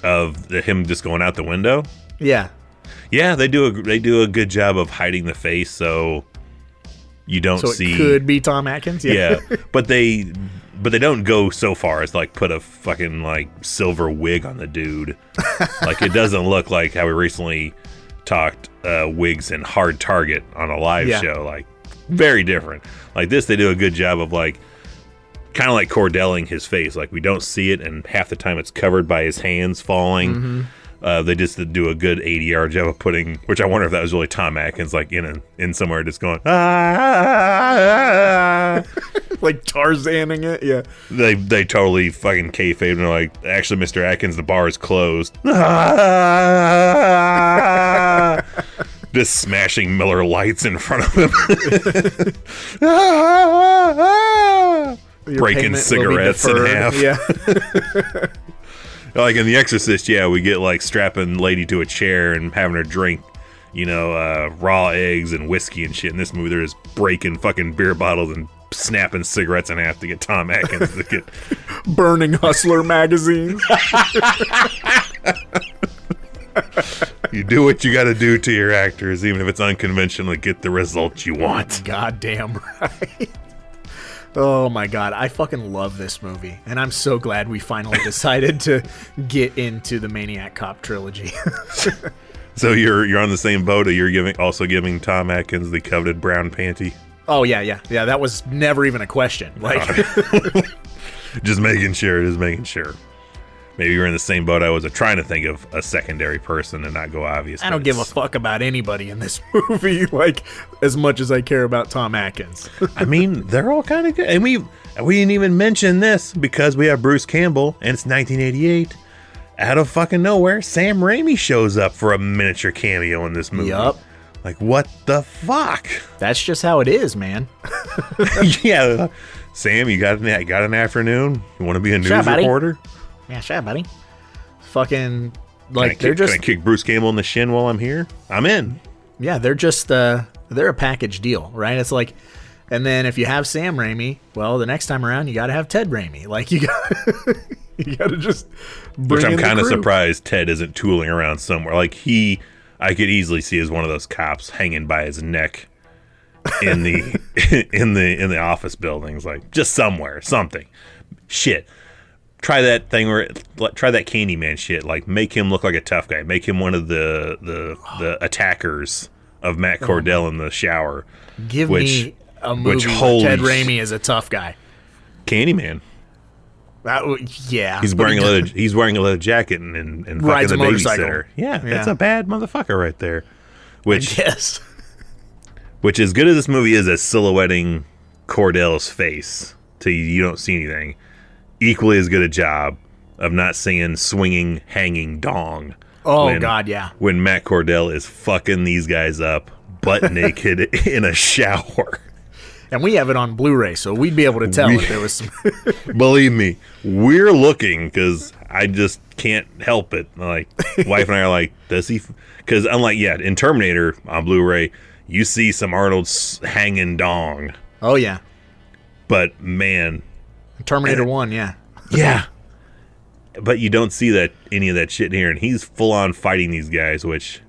Of him just going out the window? Yeah. Yeah, they do a good job of hiding the face, so you don't see. It could be Tom Atkins. Yeah, but they don't go so far as like put a fucking like silver wig on the dude. Like it doesn't look like how we recently talked wigs in Hard Target on a live show. Like very different. Like this, they do a good job of like kind of like Cordelling his face. Like we don't see it, and half the time it's covered by his hands falling. Mm-hmm. They just do a good ADR job of putting, which I wonder if that was really Tom Atkins, like in somewhere just going like Tarzaning it. Yeah, they totally fucking kayfabe and they're like, actually, Mr. Atkins, the bar is closed. Just smashing Miller Lights in front of him. Breaking cigarettes in half. Yeah. Like in The Exorcist, we get like strapping lady to a chair and having her drink, raw eggs and whiskey and shit. In this movie, they're just breaking fucking beer bottles and snapping cigarettes in half to get Tom Atkins to get burning Hustler magazines. You do what you got to do to your actors, even if it's unconventional, to get the results you want. Goddamn right. Oh my god, I fucking love this movie, and I'm so glad we finally decided to get into the Maniac Cop trilogy. So you're on the same boat, or you're also giving Tom Atkins the coveted brown panty? Oh, yeah. That was never even a question. Like, Just making sure. Maybe you're in the same boat I was, trying to think of a secondary person and not go obvious. I don't give a fuck about anybody in this movie, like, as much as I care about Tom Atkins. I mean, they're all kind of good. And we didn't even mention this because we have Bruce Campbell, and it's 1988. Out of fucking nowhere, Sam Raimi shows up for a miniature cameo in this movie. Yup. Like, what the fuck? That's just how it is, man. Yeah. Sam, you got an afternoon? You want to be a news reporter? Yeah, sure, buddy. Fucking, like, they're just... Can I kick Bruce Campbell in the shin while I'm here? I'm in. Yeah, they're just, they're a package deal, right? It's like, and then if you have Sam Raimi, well, the next time around, you got to have Ted Raimi. Like, you got to just bring Which I'm in the kind of crew. surprised Ted isn't tooling around somewhere. Like, I could easily see as one of those cops hanging by his neck in the in the office buildings, like just somewhere, something. Shit. Try that thing try that Candyman shit. Like, make him look like a tough guy. Make him one of the attackers of Matt Cordell in the shower. Give me a movie where Ted Raimi is a tough guy. Candyman. Yeah, he's wearing a leather jacket and rides fucking a the motorcycle. babysitter. Yeah, that's a bad motherfucker right there. Which, yes. Which, as good as this movie is at silhouetting Cordell's face till you don't see anything, equally as good a job of not seeing swinging, hanging dong. Oh, God, yeah. When Matt Cordell is fucking these guys up butt naked in a shower. And we have it on Blu-ray, so we'd be able to tell if there was some... Believe me, we're looking, because I just can't help it. Like, wife and I are like, does he... Because unlike, in Terminator on Blu-ray, you see some Arnold hanging dong. Oh, yeah. But, man... Terminator 1, yeah. Yeah. But you don't see any of that shit here, and he's full-on fighting these guys, which,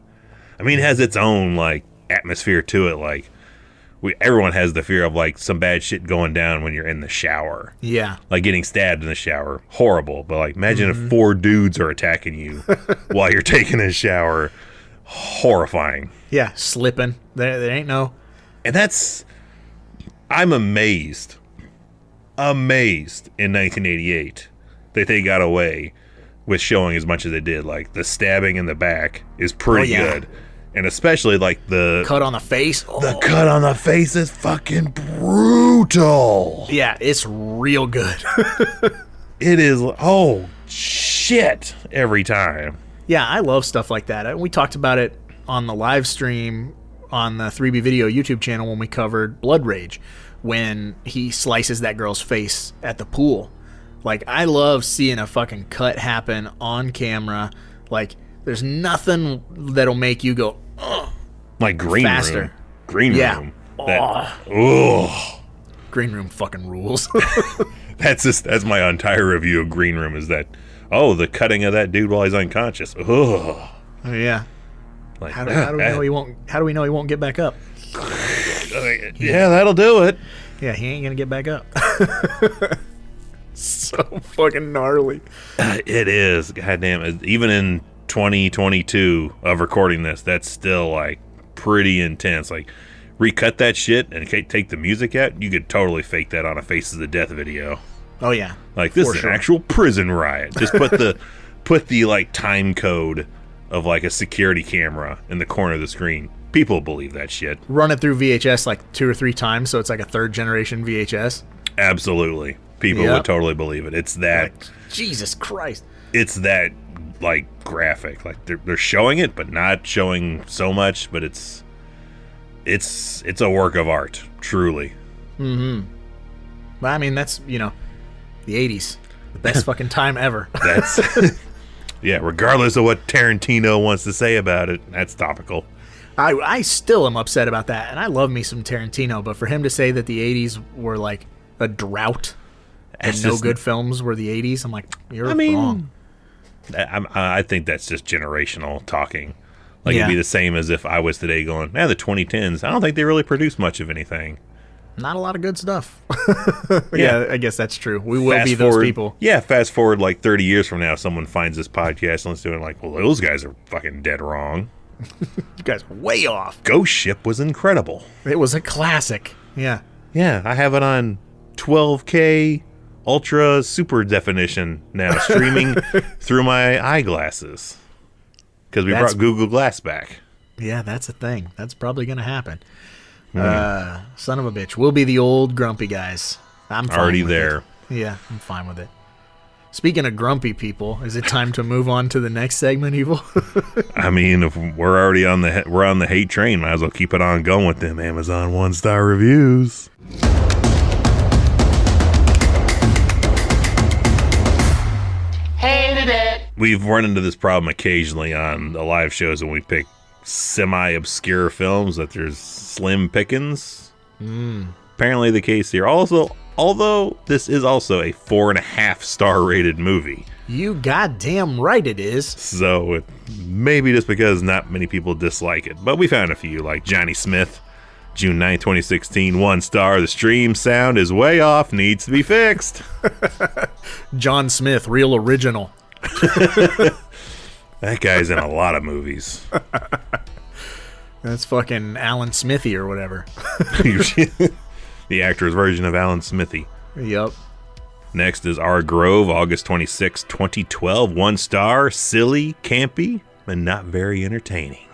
I mean, has its own, like, atmosphere to it. Like, everyone has the fear of, like, some bad shit going down when you're in the shower. Yeah. Like getting stabbed in the shower. Horrible. But, like, imagine if 4 dudes are attacking you while you're taking a shower. Horrifying. Yeah, slipping. There ain't no... And that's... I'm amazed in 1988 that they got away with showing as much as they did. Like, the stabbing in the back is pretty good. And especially, like, the... Cut on the face? Oh. The cut on the face is fucking brutal. Yeah, it's real good. It is... Oh, shit. Every time. Yeah, I love stuff like that. We talked about it on the live stream on the 3B Video YouTube channel when we covered Blood Rage, when he slices that girl's face at the pool. Like, I love seeing a fucking cut happen on camera. Like... There's nothing that'll make you go, ugh. Like Green faster. Room. Green Room. Green Room fucking rules. That's my entire review of Green Room is that, the cutting of that dude while he's unconscious. Ugh. Yeah. Like, how do we know he won't? How do we know he won't get back up? Yeah, that'll do it. Yeah, he ain't gonna get back up. So fucking gnarly. It is. Goddamn. Even in 2022 of recording this, that's still like pretty intense. Like, recut that shit and take the music out, you could totally fake that on a Faces of Death video. Oh yeah. Like, this is an actual prison riot. Just put the like time code of like a security camera in the corner of the screen. People believe that shit. Run it through VHS like 2 or 3 times, so it's like a 3rd generation VHS. Absolutely. People would totally believe it. It's that. Like, Jesus Christ. It's that, like, graphic. Like, they're showing it, but not showing so much. But it's a work of art, truly. Mm-hmm. Well, I mean, that's, the 80s. The best fucking time ever. That's... Yeah, regardless of what Tarantino wants to say about it, that's topical. I still am upset about that, and I love me some Tarantino, but for him to say that the 80s were, like, a drought... And no good films were the 80s. I'm like, you're wrong. I think that's just generational talking. Like, it'd be the same as if I was today going, the 2010s, I don't think they really produced much of anything. Not a lot of good stuff. Yeah, I guess that's true. We will be those people. Yeah, fast forward like 30 years from now, someone finds this podcast and let's do it like, well, those guys are fucking dead wrong. You guys are way off. Ghost Ship was incredible. It was a classic. Yeah. Yeah, I have it on 12K ultra super definition now, streaming through my eyeglasses. Because we brought Google Glass back. Yeah, that's a thing. That's probably going to happen. Son of a bitch. We'll be the old grumpy guys. I'm fine Already with there. It. Yeah, I'm fine with it. Speaking of grumpy people, is it time to move on to the next segment, Evil? I mean, if we're already on the hate train, might as well keep it on going with them Amazon 1-star reviews. Hated it. We've run into this problem occasionally on the live shows when we pick semi-obscure films that there's slim pickings. Apparently the case here. Also, although this is also a 4.5-star rated movie. You goddamn right it is. So it maybe just because not many people dislike it. But we found a few, like Johnny Smith, June 9, 2016, 1 star. The stream sound is way off, needs to be fixed. John Smith, real original. That guy's in a lot of movies. That's fucking Alan Smithy or whatever. The actor's version of Alan Smithy. Yep. Next is R. Grove, August 26, 2012. 1 star, silly, campy, and not very entertaining.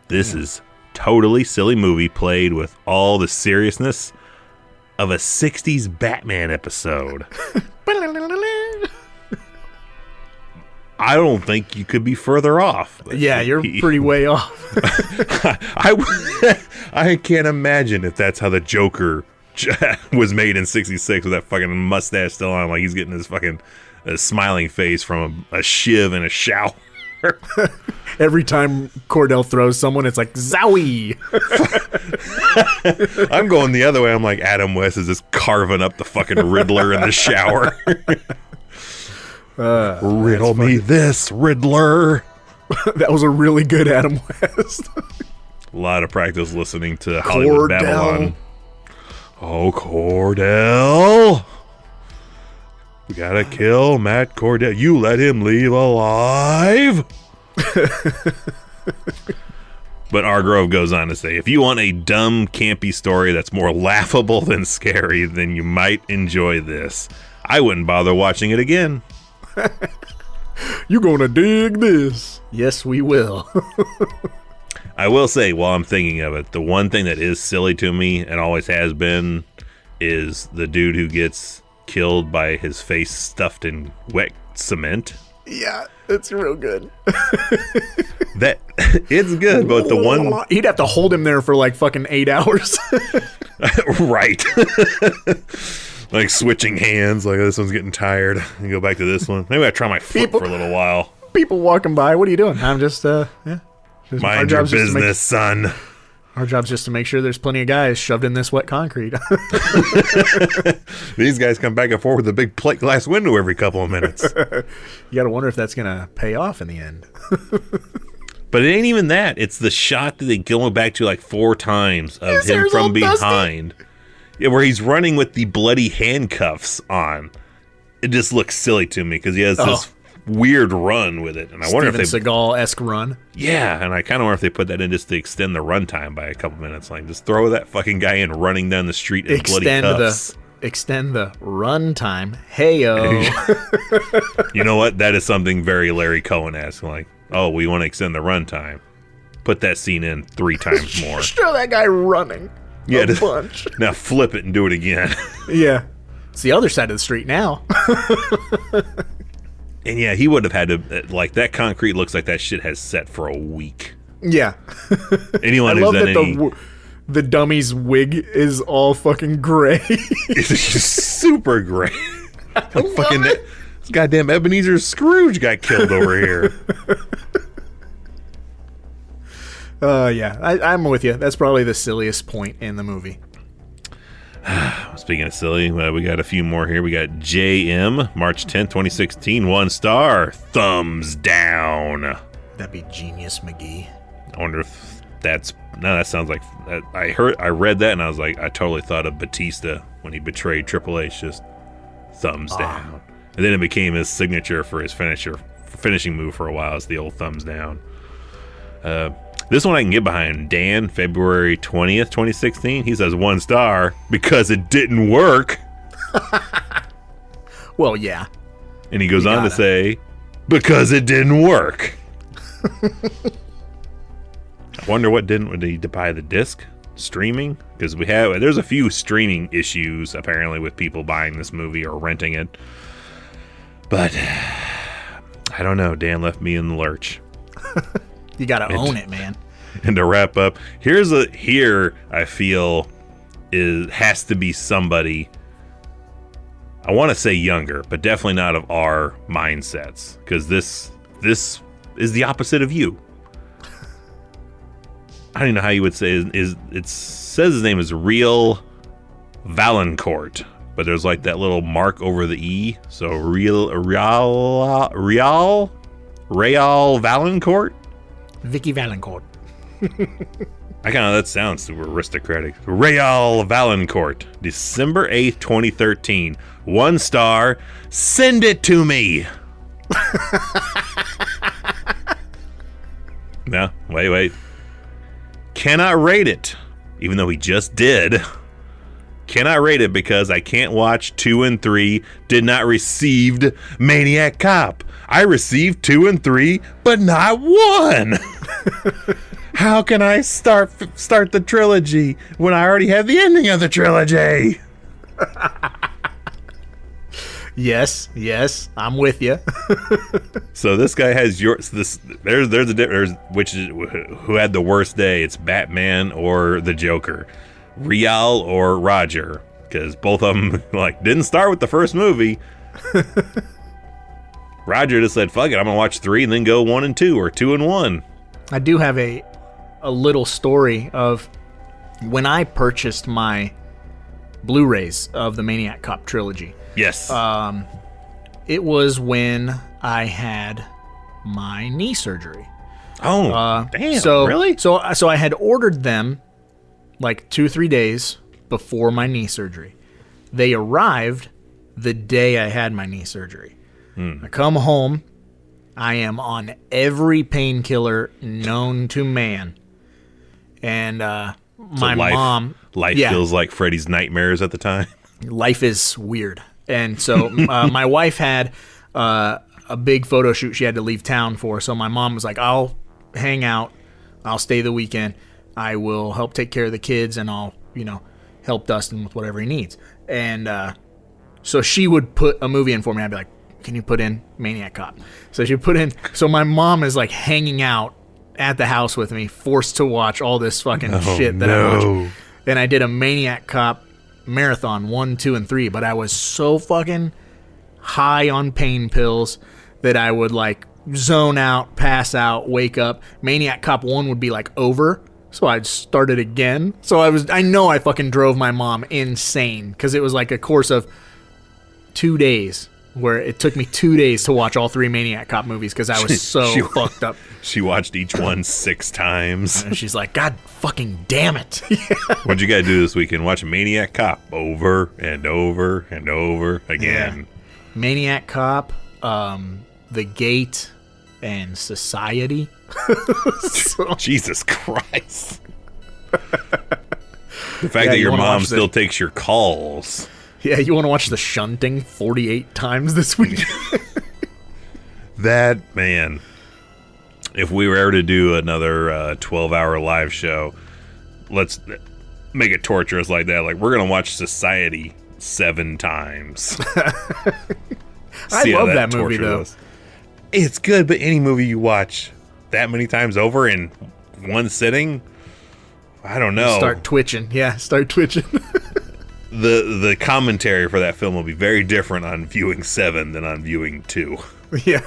This is totally silly movie played with all the seriousness of a 60s Batman episode. I don't think you could be further off. Yeah, you're pretty way off. I can't imagine if that's how the Joker was made in 66 with that fucking mustache still on, like he's getting his fucking smiling face from a shiv in a shower. Every time Cordell throws someone, it's like, zowie! I'm going the other way. I'm like, Adam West is just carving up the fucking Riddler in the shower. Riddle me this, Riddler. That was a really good Adam West. A lot of practice listening to Hollywood Babylon. Oh, Cordell. We gotta kill Matt Cordell. You let him leave alive. But R. Grove goes on to say, if you want a dumb, campy story that's more laughable than scary, then you might enjoy this. I wouldn't bother watching it again. You're gonna dig this. Yes, we will. I will say, while I'm thinking of it, the one thing that is silly to me and always has been is the dude who gets killed by his face stuffed in wet cement. Yeah, it's real good. That it's good, but the one he'd have to hold him there for like fucking 8 hours. right. Like switching hands, like this one's getting tired, and go back to this one. Maybe I try my foot for a little while. People walking by, what are you doing? I'm just mind your business, son. Our job's just to make sure there's plenty of guys shoved in this wet concrete. These guys come back and forth with a big plate glass window every couple of minutes. You gotta wonder if that's gonna pay off in the end. But it ain't even that. It's the shot that they go back to like 4 times of him from behind. Yeah, where he's running with the bloody handcuffs on. It just looks silly to me because he has this weird run with it, and I wonder if they Seagal-esque run. Yeah, and I kind of wonder if they put that in just to extend the runtime by a couple minutes. Like, just throw that fucking guy in running down the street in bloody cuffs. Extend the runtime. Heyo. You know what? That is something very Larry Cohen-esque. Like, oh, we want to extend the runtime. Put that scene in 3 times more. Show that guy running. Yeah, a bunch. Now flip it and do it again. Yeah. It's the other side of the street now. And yeah, he would have had to, like, that concrete looks like that shit has set for a week. Yeah. Anyone I who's love done that the dummy's wig is all fucking gray. It's super gray. Fucking this goddamn Ebenezer Scrooge got killed over here. Yeah, I'm with you. That's probably the silliest point in the movie. Speaking of silly, we got a few more here. We got JM, March 10th, 2016, 1 star, thumbs down. That'd be Genius McGee. I wonder if that's, no, that sounds like, I read that and I was like, I totally thought of Batista when he betrayed Triple H, just thumbs down. And then it became his signature for his finishing move for a while, is the old thumbs down. This one I can get behind. Dan, February 20th, 2016. He says 1 star because it didn't work. Well, yeah. And he goes on to say, because it didn't work. I wonder what didn't. Did he buy the disc? Streaming? Because there's a few streaming issues apparently with people buying this movie or renting it. But I don't know. Dan left me in the lurch. You gotta own it, man. And to wrap up, here I feel has to be somebody, I want to say younger, but definitely not of our mindsets, because this is the opposite of you. I don't even know how you would say it says his name is Real Valancourt, but there's like that little mark over the E, so Real Valancourt? Vicky Valancourt. That sounds super aristocratic. Real Valancourt, December 8th, 2013. 1 star. Send it to me. No, wait. Cannot rate it, even though he just did. Cannot rate it because I can't watch 2 and 3. Did not received Maniac Cop. I received 2 and 3, but not 1. How can I start the trilogy when I already have the ending of the trilogy? Yes, I'm with you. So this guy has there's which is who had the worst day? It's Batman or the Joker, Real or Roger, because both of them didn't start with the first movie. Roger just said, "Fuck it, I'm gonna watch 3 and then go 1 and 2 or 2 and 1." I do have a little story of when I purchased my Blu-rays of the Maniac Cop trilogy. Yes. It was when I had my knee surgery. Oh, damn! So, really? So I had ordered them 2-3 days before my knee surgery. They arrived the day I had my knee surgery. I come home. I am on every painkiller known to man. And my mom... Life feels like Freddy's nightmares at the time. Life is weird. And so my wife had a big photo shoot she had to leave town for. So my mom was like, I'll hang out. I'll stay the weekend. I will help take care of the kids, and I'll, help Dustin with whatever he needs. And so she would put a movie in for me. I'd be like, can you put in Maniac Cop? So she put in. So my mom is hanging out at the house with me, forced to watch all this fucking shit that I watch. And I did a Maniac Cop marathon 1, 2, and 3, but I was so fucking high on pain pills that I would zone out, pass out, wake up. Maniac Cop 1 would be over, so I'd start it again. So I know I fucking drove my mom insane, because it was a course of 2 days where it took me 2 days to watch all 3 Maniac Cop movies because I was so fucked up. She watched each one 6 times. And she's like, God fucking damn it. What'd you guys do this weekend? Watch Maniac Cop over and over and over again. Yeah. Maniac Cop, The Gate, and Society. Jesus Christ. The fact that your mom still takes your calls. Yeah, you want to watch The Shunting 48 times this week? That, man. If we were ever to do another 12-hour live show, let's make it torturous like that. We're going to watch Society 7 times. I love that movie, though. It's good, but any movie you watch that many times over in one sitting, I don't know. Start twitching. Yeah, start twitching. The commentary for that film will be very different on viewing 7 than on viewing 2. Yeah,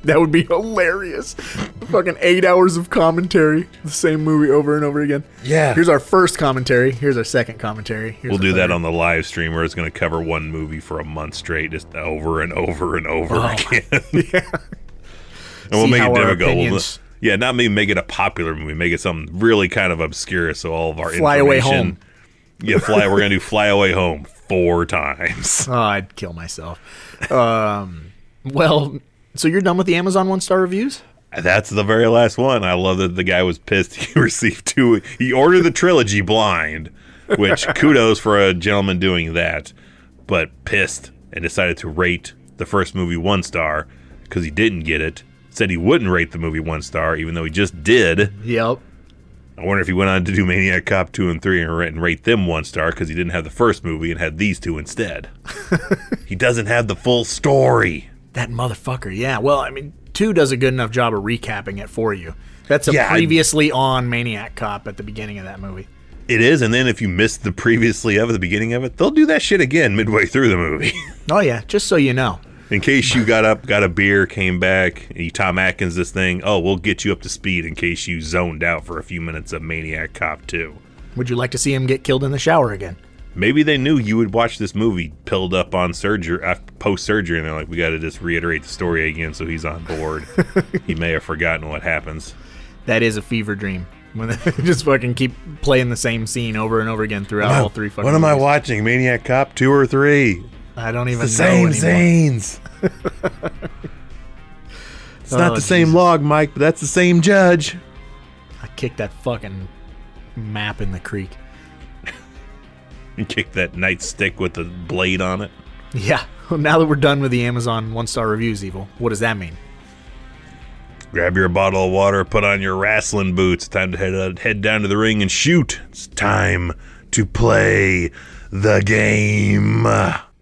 that would be hilarious. Fucking 8 hours of commentary, the same movie over and over again. Yeah. Here's our first commentary. Here's our second commentary. We'll do that on the live stream where it's going to cover one movie for a month straight, just over and over and over again. Yeah. And we'll make it difficult. Not maybe make it a popular movie. Make it something really kind of obscure so all of our Fly information... Away Home. Yeah, we're going to do Fly Away Home 4 times. Oh, I'd kill myself. Well, so you're done with the Amazon 1-star reviews? That's the very last one. I love that the guy was pissed he received 2. He ordered the trilogy blind, which kudos for a gentleman doing that, but pissed and decided to rate the first movie 1 star because he didn't get it. Said he wouldn't rate the movie 1 star, even though he just did. Yep. I wonder if he went on to do Maniac Cop 2 and 3 and rate them 1 star because he didn't have the first movie and had these 2 instead. He doesn't have the full story. That motherfucker, yeah. Well, I mean, 2 does a good enough job of recapping it for you. That's a previously on Maniac Cop at the beginning of that movie. It is, and then if you missed the previously of the beginning of it, they'll do that shit again midway through the movie. Oh, yeah, just so you know. In case you got up, got a beer, came back, and you Tom Atkins this thing, we'll get you up to speed in case you zoned out for a few minutes of Maniac Cop 2. Would you like to see him get killed in the shower again? Maybe they knew you would watch this movie pilled up on post-surgery, and they're like, we got to just reiterate the story again so he's on board. He may have forgotten what happens. That is a fever dream. When they just fucking keep playing the same scene over and over again throughout all 3 fucking What am I movies. watching? Maniac Cop 2 or 3? I don't even It's the know same anymore. scenes. It's not the same Jesus. log, Mike, but that's the same judge. I kicked that fucking map in the creek. And kick that nightstick with the blade on it. Yeah. Well, now that we're done with the Amazon 1-star reviews, Evil, what does that mean? Grab your bottle of water, put on your wrestling boots. Time to head down to the ring and shoot. It's time to play the game.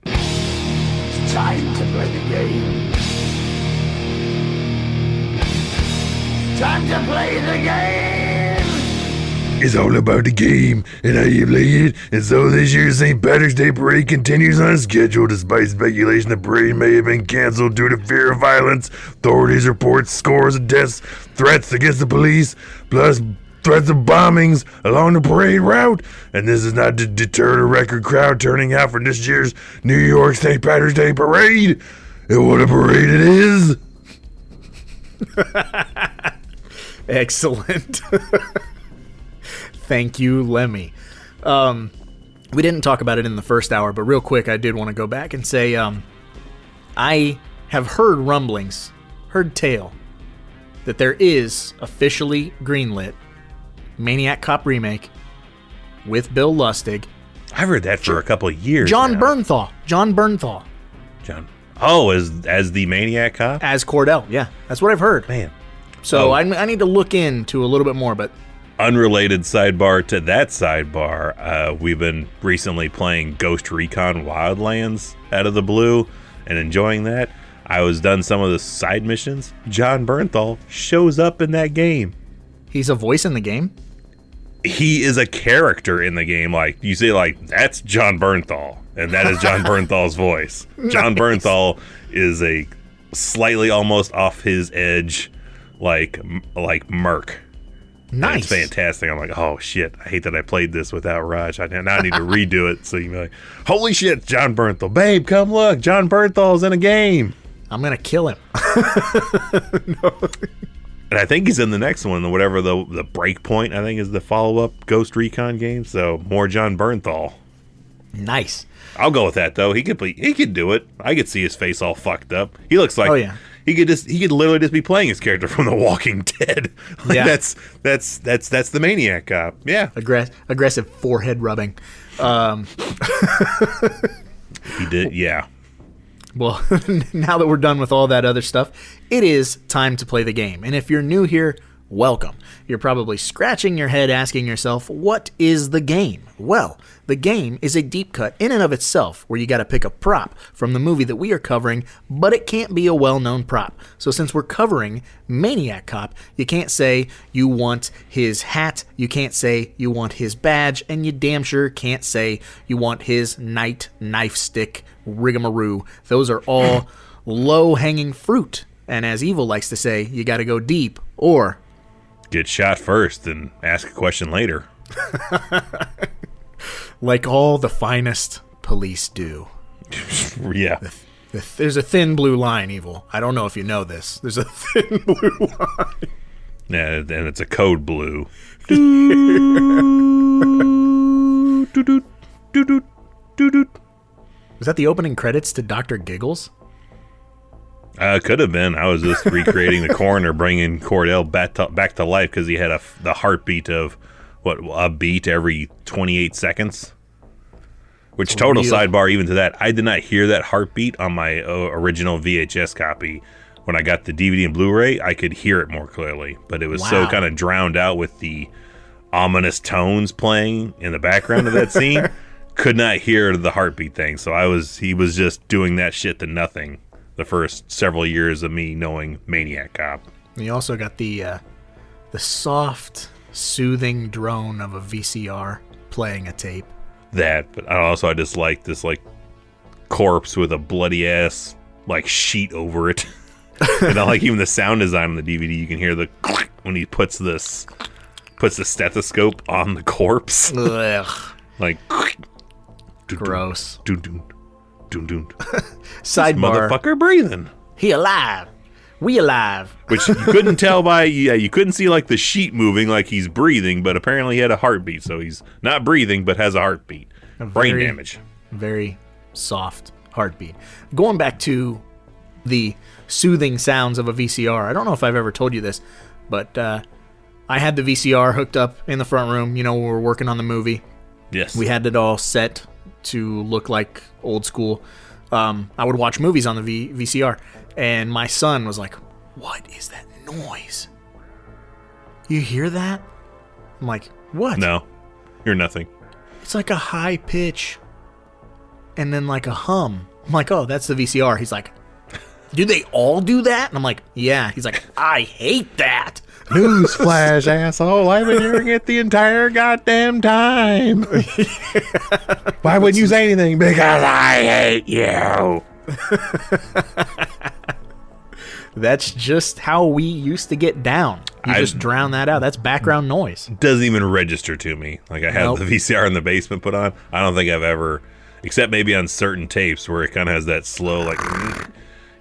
It's time to play the game. Time to play the game. It's all about the game and how you play it. And so this year's St. Patrick's Day Parade continues on schedule despite speculation the parade may have been canceled due to fear of violence. Authorities report scores of deaths, threats against the police, plus threats of bombings along the parade route. And this is not to deter the record crowd turning out for this year's New York St. Patrick's Day Parade. And what a parade it is. Excellent. Thank you, Lemmy. We didn't talk about it in the first hour, but real quick, I did want to go back and say I have heard rumblings, heard tale, that there is officially greenlit Maniac Cop remake with Bill Lustig. I've heard that for a couple of years John now. Bernthal. John. Oh, as the Maniac Cop? As Cordell. Yeah, that's what I've heard. Man. So I need to look into a little bit more, but Unrelated sidebar to that sidebar, we've been recently playing Ghost Recon Wildlands out of the blue and enjoying that. I was done some of the side missions. John Bernthal shows up in that game. he's a voice in the game? He is a character in the game. Like, you say, like, that's John Bernthal, and that is John Bernthal's voice. John Bernthal is a slightly almost off his edge, like Merc. Nice. And it's fantastic. I'm like, oh shit, I hate that I played this without Raj. Now I need to redo it. So you can be like, holy shit, John Bernthal. Babe, come look. John Bernthal's in a game. I'm going to kill him. And I think he's in the next one, whatever the Breakpoint, I think, is the follow-up Ghost Recon game. So more John Bernthal. Nice. I'll go with that though. He could do it. I could see his face all fucked up. He looks like, oh yeah, he could literally just be playing his character from The Walking Dead. Like, yeah. that's the Maniac Cop. Yeah. Aggressive forehead rubbing. He did. Yeah. Well, now that we're done with all that other stuff, it is time to play the game. And if you're new here, welcome. You're probably scratching your head asking yourself, what is the game? Well, the game is a deep cut in and of itself where you got to pick a prop from the movie that we are covering, but it can't be a well-known prop. So since we're covering Maniac Cop, you can't say you want his hat, you can't say you want his badge, and you damn sure can't say you want his knife stick rigamaroo. Those are all low-hanging fruit. And as Evil likes to say, you got to go deep or Get shot first and ask a question later. like all the finest police do. Yeah. There's a thin blue line, Evil. I don't know if you know this. There's a thin blue line. Yeah, and it's a code blue. Was that the opening credits to Dr. Giggles? Could have been. I was just recreating the coroner, bringing Cordell back to life because he had the heartbeat of a beat every 28 seconds. Which total sidebar even to that, I did not hear that heartbeat on my original VHS copy. When I got the DVD and Blu-ray, I could hear it more clearly, but it was so kind of drowned out with the ominous tones playing in the background of that scene. Could not hear the heartbeat thing, so he was just doing that shit to nothing the first several years of me knowing Maniac Cop. And you also got the soft, soothing drone of a VCR playing a tape. That, but I just like this like corpse with a bloody ass like sheet over it. And I like even the sound design on the DVD. You can hear the click when he puts the stethoscope on the corpse. Ugh. Like gross. Doon. Sidebar. Motherfucker breathing. He alive. We alive. Which you couldn't tell by, you couldn't see like the sheet moving like he's breathing, but apparently he had a heartbeat. So he's not breathing, but has a heartbeat. Brain damage. Very soft heartbeat. Going back to the soothing sounds of a VCR. I don't know if I've ever told you this, but I had the VCR hooked up in the front room. You know, we were working on the movie. Yes. We had it all set to look like old school. I would watch movies on the VCR, and my son was like, "What is that noise? You hear that?" I'm like, "What?" No, you're nothing. It's like a high pitch, and then like a hum. I'm like, "Oh, that's the VCR." He's like, "Do they all do that?" And I'm like, "Yeah." He's like, "I hate that." Newsflash, asshole. I've been hearing it the entire goddamn time. Why wouldn't you say anything? Because I hate you. That's just how we used to get down. You just drown that out. That's background noise. Doesn't even register to me. Like I have Nope. the VCR in the basement put on. I don't think I've ever, except maybe on certain tapes where it kind of has that slow like,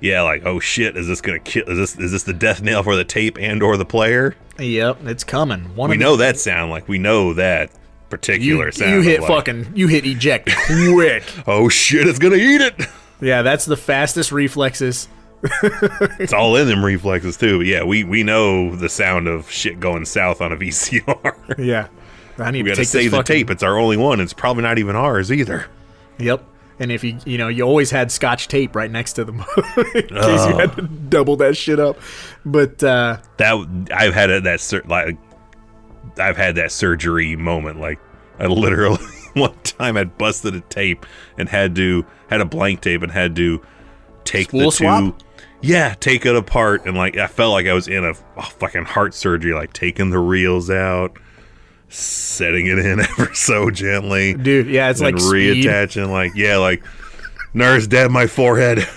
yeah, like oh shit, is this gonna kill? Is this the death nail for the tape and or the player? Yep, it's coming. We know that sound. Like we know that particular sound. You hit like, you hit eject quick. Oh shit, it's gonna eat it. Yeah, that's the fastest reflexes. It's all in them reflexes too. But yeah, we know the sound of shit going south on a VCR. Yeah, I need We to gotta take save this the tape. It's our only one. It's probably not even ours either. Yep. And if you always had Scotch tape right next to them in case you had to double that shit up. But I've had that surgery moment. Like I literally one time had busted a tape and had a blank tape and had to take Spool the two. swap? Yeah, take it apart and like I felt like I was in a fucking heart surgery, like taking the reels out, setting it in ever so gently. Dude, yeah, it's and like reattaching, like nurse dab my forehead.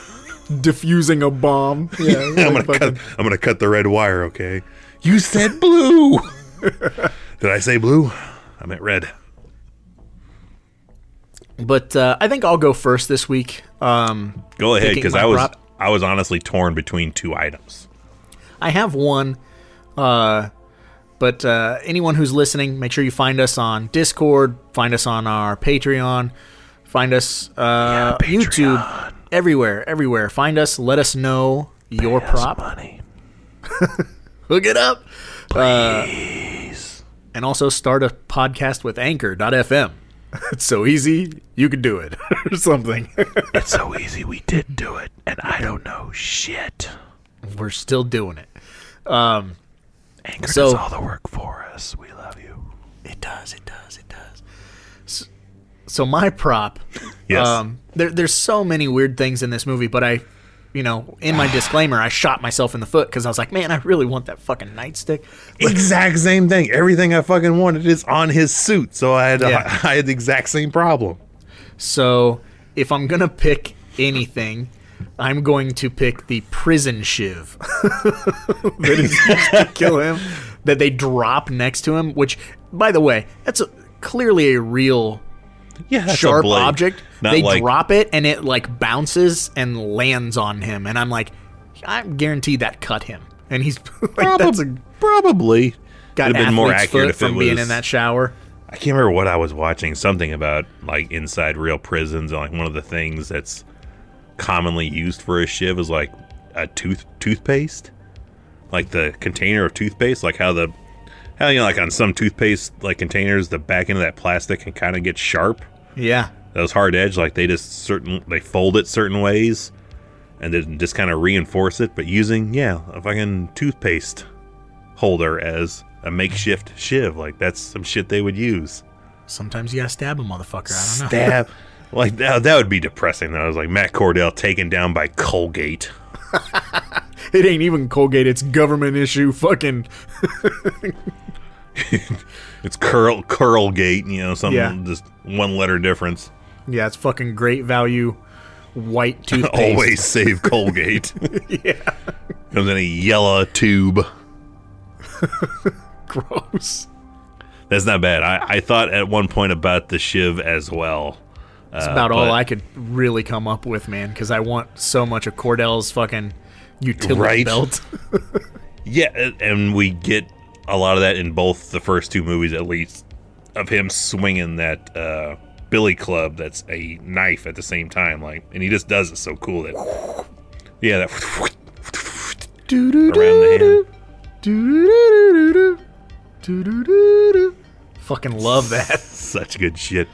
diffusing a bomb. Yeah, I'm gonna cut the red wire. Okay, you said blue. Did I say blue? I meant red. But I think I'll go first this week. Go ahead, because I was honestly torn between two items. I have one, but anyone who's listening, make sure you find us on Discord, find us on our Patreon, find us YouTube, everywhere. Find us, let us know your prop. Money. Hook it up. Please. And also start a podcast with Anchor.fm. It's so easy, you could do it. Or something. It's so easy, we did do it, and I don't know shit. We're still doing it. Anchor does all the work for us. We love you. It does. So my prop, Yes. there's so many weird things in this movie, but in my disclaimer, I shot myself in the foot because I was like, man, I really want that fucking nightstick. Exact same thing. Everything I fucking wanted is on his suit, so I had the exact same problem. So if I'm going to pick anything, I'm going to pick the prison shiv that is used to kill him, that they drop next to him, which, by the way, that's clearly a real That's sharp a blade. object. Not They like, drop it and it like bounces and lands on him, and I'm like, I'm guaranteed that cut him. And he's like, probably got would have been more athlete's accurate foot if it from was being in that shower. I can't remember what I was watching. Something about like inside real prisons, and like one of the things that's commonly used for a shiv is like a toothpaste, like the container of toothpaste, like how like on some toothpaste like containers, the back end of that plastic can kind of get sharp. Yeah. Those hard edge, like they fold it certain ways, and then just kind of reinforce it. But using a fucking toothpaste holder as a makeshift shiv, like that's some shit they would use. Sometimes you gotta stab a motherfucker. I don't know. Stab. Like that would be depressing though. It was like Matt Cordell taken down by Colgate. It ain't even Colgate. It's government issue. Fucking. It's Curlgate. Just one letter difference. Yeah, it's fucking great value white toothpaste. Always save Colgate. Yeah. Comes in a yellow tube. Gross. That's not bad. I thought at one point about the shiv as well. That's about all I could really come up with, man, because I want so much of Cordell's fucking utility belt. Yeah, and we get a lot of that in both the first two movies, at least, of him swinging that billy club that's a knife at the same time, like, and he just does it so cool that that around the hand. Fucking love that. Such good shit.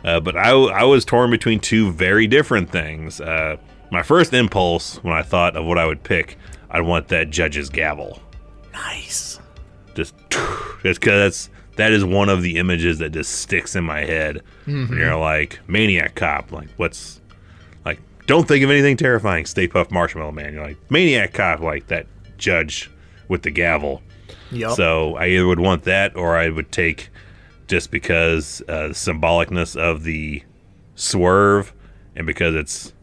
But I was torn between two very different things. My first impulse when I thought of what I would pick, I'd want that judge's gavel. Nice. Just because that is one of the images that just sticks in my head. Mm-hmm. When you're like, Maniac Cop, like what's like, don't think of anything terrifying, Stay Puft Marshmallow Man. You're like, Maniac Cop, like that judge with the gavel. Yep. So I either would want that, or I would take, just because the symbolicness of the swerve, and because it's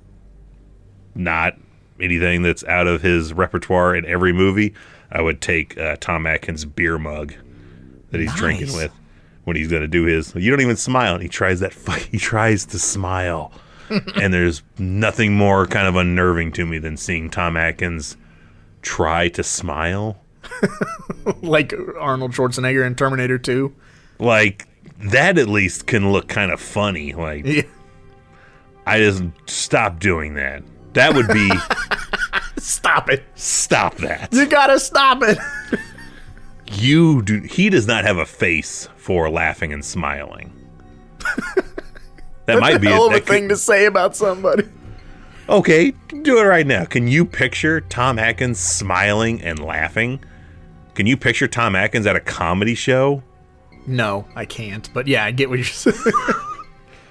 not anything that's out of his repertoire in every movie, I would take Tom Atkins' beer mug that he's drinking with when he's going to do his. You don't even smile. And he tries to smile, and there's nothing more kind of unnerving to me than seeing Tom Atkins try to smile. Like Arnold Schwarzenegger in Terminator 2. Like, that at least can look kind of funny. Like, yeah. I just stop doing that. That would be... Stop it. Stop that. You gotta stop it. He does not have a face for laughing and smiling. That might be a hell of a thing to say about somebody. Okay, do it right now. Can you picture Tom Atkins smiling and laughing? Can you picture Tom Atkins at a comedy show? No, I can't. But yeah, I get what you're saying.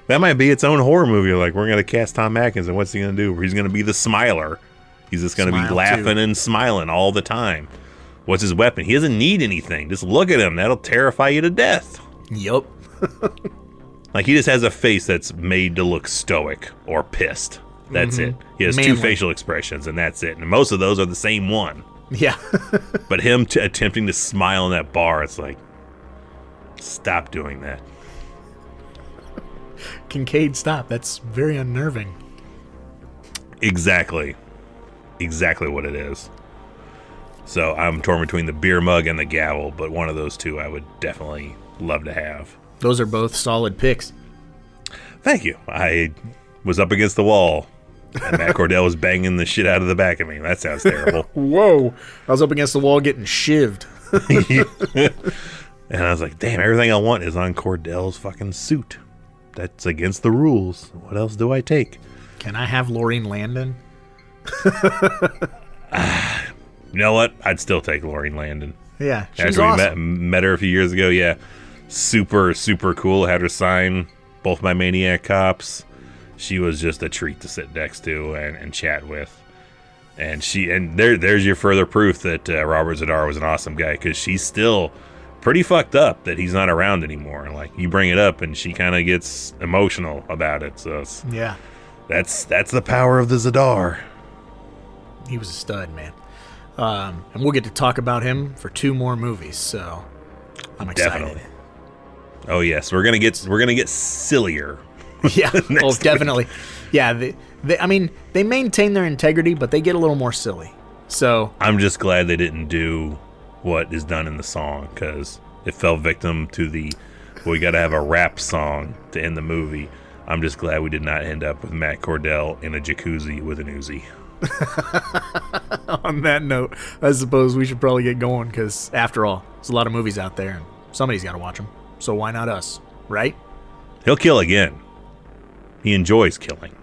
That might be its own horror movie. Like, we're going to cast Tom Atkins, and what's he going to do? He's going to be the smiler. He's just going to be laughing and smiling all the time. What's his weapon? He doesn't need anything. Just look at him. That'll terrify you to death. Yup. Like, he just has a face that's made to look stoic or pissed. That's it. He has two facial expressions, and that's it. And most of those are the same one. Yeah. But him attempting to smile in that bar, it's like, stop doing that. Kincaid, stop. That's very unnerving. Exactly what it is. So I'm torn between the beer mug and the gavel, but one of those two I would definitely love to have. Those are both solid picks. Thank you. I was up against the wall, and Matt Cordell was banging the shit out of the back of me. That sounds terrible. Whoa. I was up against the wall getting shivved. And I was like, damn, everything I want is on Cordell's fucking suit. That's against the rules. What else do I take? Can I have Laureen Landon? You know what? I'd still take Laureen Landon. Yeah, she's After awesome. we met her a few years ago, yeah. Super, super cool. Had her sign both my Maniac Cops. She was just a treat to sit next to and chat with. And there's your further proof that Robert Zadar was an awesome guy, because she's still pretty fucked up that he's not around anymore. Like, you bring it up and she kind of gets emotional about it. So yeah, that's the power of the Zadar. He was a stud, man. And we'll get to talk about him for 2 more movies, so I'm excited. Definitely. Oh yes, we're gonna get sillier. Yeah, oh definitely. Yeah, I mean, they maintain their integrity, but they get a little more silly. So I'm just glad they didn't do what is done in the song, because it fell victim to we got to have a rap song to end the movie. I'm just glad we did not end up with Matt Cordell in a jacuzzi with an Uzi. On that note, I suppose we should probably get going because, after all, there's a lot of movies out there and somebody's got to watch them. So why not us, right? He'll kill again. He enjoys killing.